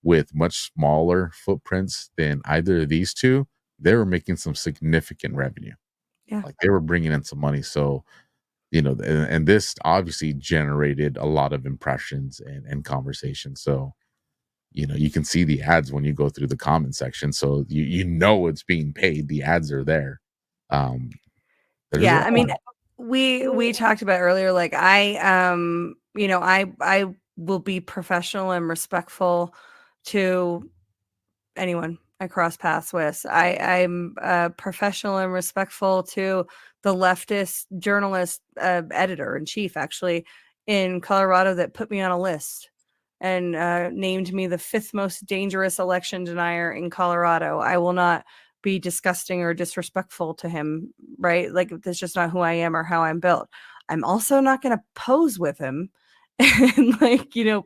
with much smaller footprints than either of these two, they were making some significant revenue. Yeah. Like they were bringing in some money. So, and this obviously generated a lot of impressions and conversation. So, you can see the ads when you go through the comment section. So it's being paid. The ads are there. Yeah, I mean, we talked about earlier, like I will be professional and respectful to anyone I cross paths with. I'm professional and respectful to the leftist journalist, editor in chief, actually, in Colorado that put me on a list and named me the 5th most dangerous election denier in Colorado. I will not be disgusting or disrespectful to him, right? Like, that's just not who I am or how I'm built. I'm also not going to pose with him and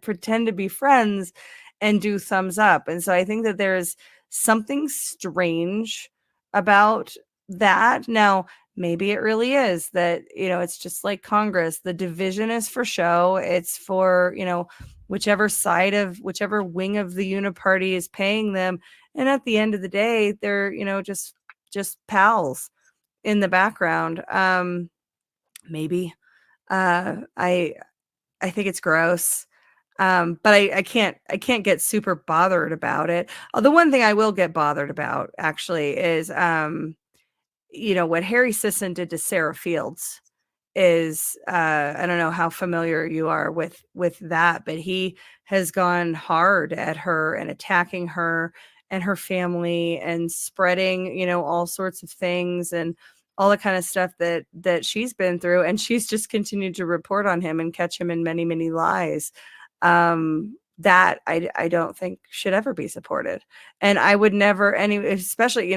pretend to be friends and do thumbs up. And so I think that there's something strange about that. Now, maybe it really is that, it's just like Congress. The division is for show. It's for, whichever wing of the uniparty is paying them. And at the end of the day, they're, just pals in the background. Maybe. I think it's gross. But I can't get super bothered about it. The one thing I will get bothered about actually is, what Harry Sisson did to Sarah Fields is, I don't know how familiar you are with that, but he has gone hard at her and attacking her and her family and spreading, all sorts of things and all the kind of stuff that she's been through. And she's just continued to report on him and catch him in many, many lies. That I don't think should ever be supported. And I would never, especially,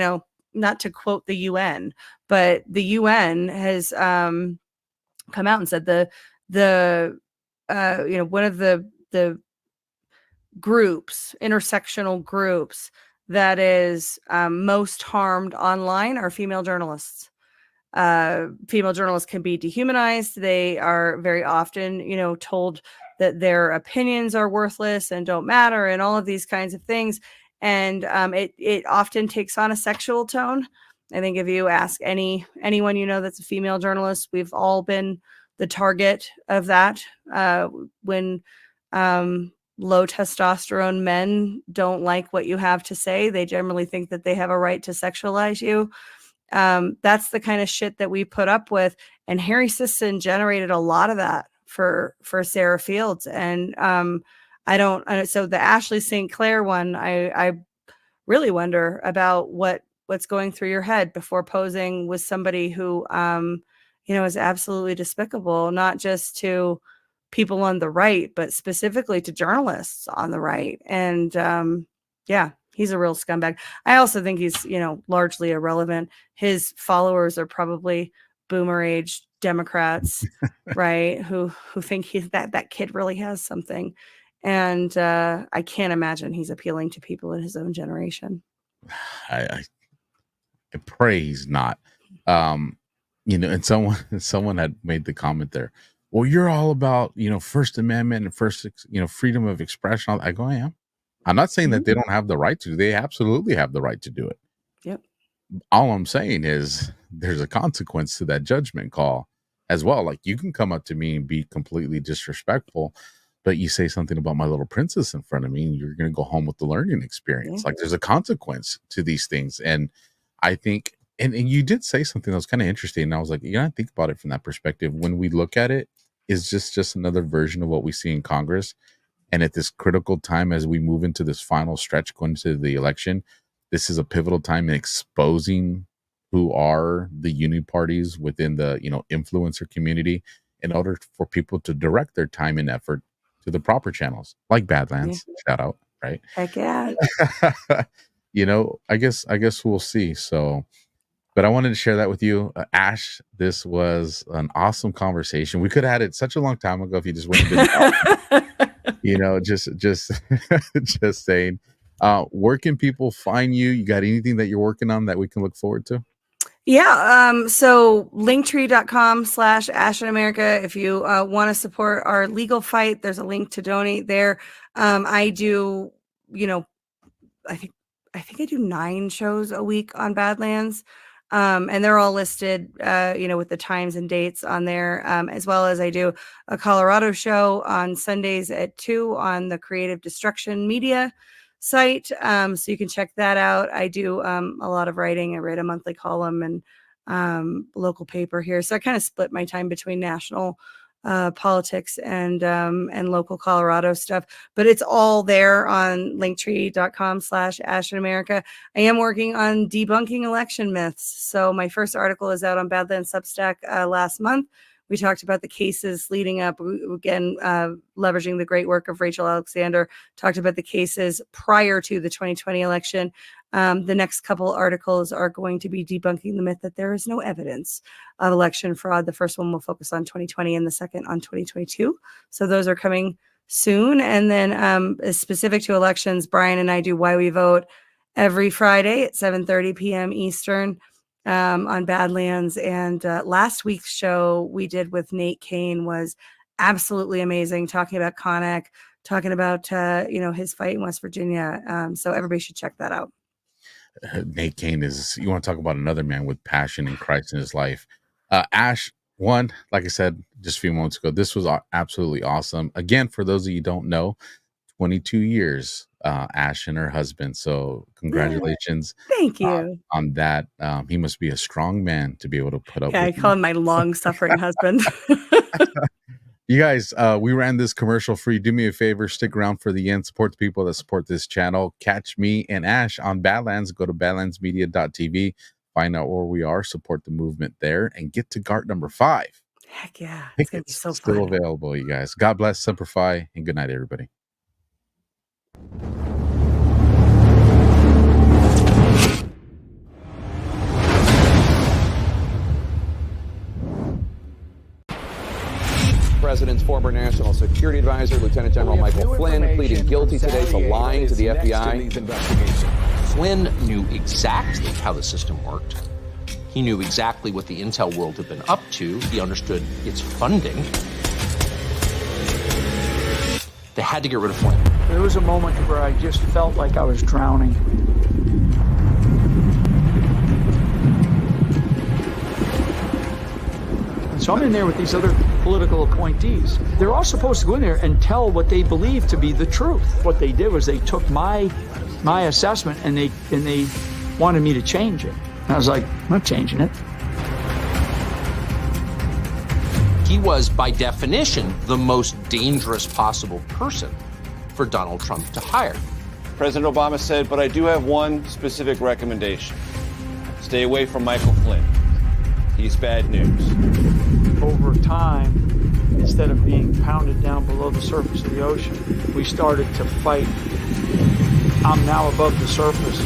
not to quote the UN, but the UN has come out and said one of the groups, intersectional groups that is most harmed online are female journalists. Female journalists can be dehumanized. They are very often, told that their opinions are worthless and don't matter and all of these kinds of things. And it often takes on a sexual tone. I think if you ask anyone that's a female journalist, we've all been the target of that. When low testosterone men don't like what you have to say, they generally think that they have a right to sexualize you. That's the kind of shit that we put up with. And Harry Sisson generated a lot of that for Sarah Fields. And so the Ashley St. Clair one, I really wonder about what's going through your head before posing with somebody who, is absolutely despicable, not just to people on the right, but specifically to journalists on the right. And he's a real scumbag. I also think he's, largely irrelevant. His followers are probably boomer age Democrats, right? Who think that kid really has something. And I can't imagine he's appealing to people in his own generation. I pray he's not. And someone had made the comment there. Well, you're all about, First Amendment and freedom of expression. I go, I am. I'm not saying that they don't have the right to. They absolutely have the right to do it. Yep. All I'm saying is there's a consequence to that judgment call as well. Like, you can come up to me and be completely disrespectful, but you say something about my little princess in front of me and you're going to go home with the learning experience. Yeah. Like, there's a consequence to these things. And I think, and you did say something that was kind of interesting. And I was like, think about it from that perspective. When we look at it, is just another version of what we see in Congress. And at this critical time, as we move into this final stretch going to the election, this is a pivotal time in exposing who are the uniparties within the, influencer community in order for people to direct their time and effort to the proper channels, like Badlands. Yeah. Shout out, right? Heck yeah. I guess we'll see. So, but I wanted to share that with you. Ashe, this was an awesome conversation. We could have had it such a long time ago if you just went and just saying. Where can people find you? You got anything that you're working on that we can look forward to? Yeah. So linktree.com/Ashe in America. If you want to support our legal fight, there's a link to donate there. I do, I think I do 9 shows a week on Badlands. And they're all listed, with the times and dates on there, as well as I do a Colorado show on Sundays at 2 on the Creative Destruction Media site. So you can check that out. I do a lot of writing. I write a monthly column and local paper here. So I kind of split my time between national politics and local Colorado stuff, but it's all there on linktree.com/Ashe in America. I am working on debunking election myths. So my first article is out on Badlands Substack last month. We talked about the cases leading up, again, leveraging the great work of Rachel Alexander, talked about the cases prior to the 2020 election. The next couple articles are going to be debunking the myth that there is no evidence of election fraud. The first one will focus on 2020 and the second on 2022. So those are coming soon. And then specific to elections, Brian and I do Why We Vote every Friday at 7:30 p.m. Eastern. On Badlands, and last week's show we did with Nate Kane was absolutely amazing, talking about Connick, talking about his fight in West Virginia. So everybody should check that out. Nate Kane you want to talk about another man with passion and Christ in his life. Ashe, one, like I said just a few moments ago, this was absolutely awesome. Again, for those of you who don't know, 22 years, Ashe and her husband. So congratulations. Thank you. On that. He must be a strong man to be able to put up with I call him my long-suffering husband. You guys, we ran this commercial free. Do me a favor, stick around for the end. Support the people that support this channel. Catch me and Ashe on Badlands. Go to badlandsmedia.tv. Find out where we are. Support the movement there. And get to GART number 5. Heck yeah. It's going to be so still fun. Available, you guys. God bless, Semper Fi, and good night, everybody. President's former national security advisor, Lieutenant General Michael Flynn, pleading guilty today to lying to the FBI. Flynn knew exactly how the system worked. He knew exactly what the intel world had been up to. He understood its funding. They had to get rid of Flynn. There was a moment where I just felt like I was drowning. So I'm in there with these other political appointees. They're all supposed to go in there and tell what they believe to be the truth. What they did was they took my assessment and they wanted me to change it. And I was like, I'm not changing it. He was, by definition, the most dangerous possible person for Donald Trump to hire. President Obama said, but I do have one specific recommendation. Stay away from Michael Flynn. He's bad news. Over time, instead of being pounded down below the surface of the ocean, we started to fight. I'm now above the surface.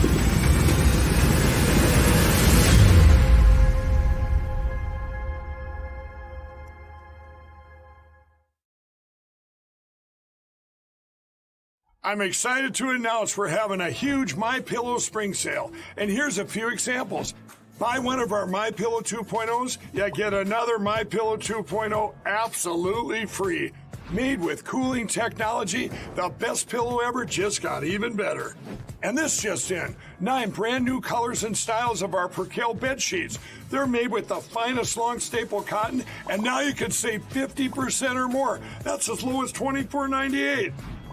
I'm excited to announce we're having a huge MyPillow spring sale. And here's a few examples. Buy one of our MyPillow 2.0s, you get another MyPillow 2.0 absolutely free. Made with cooling technology, the best pillow ever just got even better. And this just in, 9 brand new colors and styles of our Percale bed sheets. They're made with the finest long staple cotton, and now you can save 50% or more. That's as low as $24.98.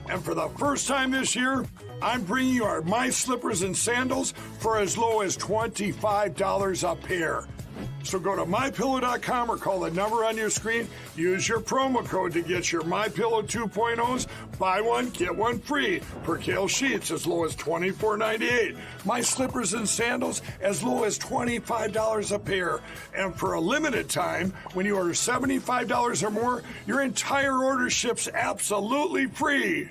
And for the first time this year, I'm bringing you our My Slippers and Sandals for as low as $25 a pair. So go to MyPillow.com or call the number on your screen. Use your promo code to get your MyPillow 2.0s. Buy one, get one free. Percale sheets as low as $24.98. My Slippers and Sandals as low as $25 a pair. And for a limited time, when you order $75 or more, your entire order ships absolutely free.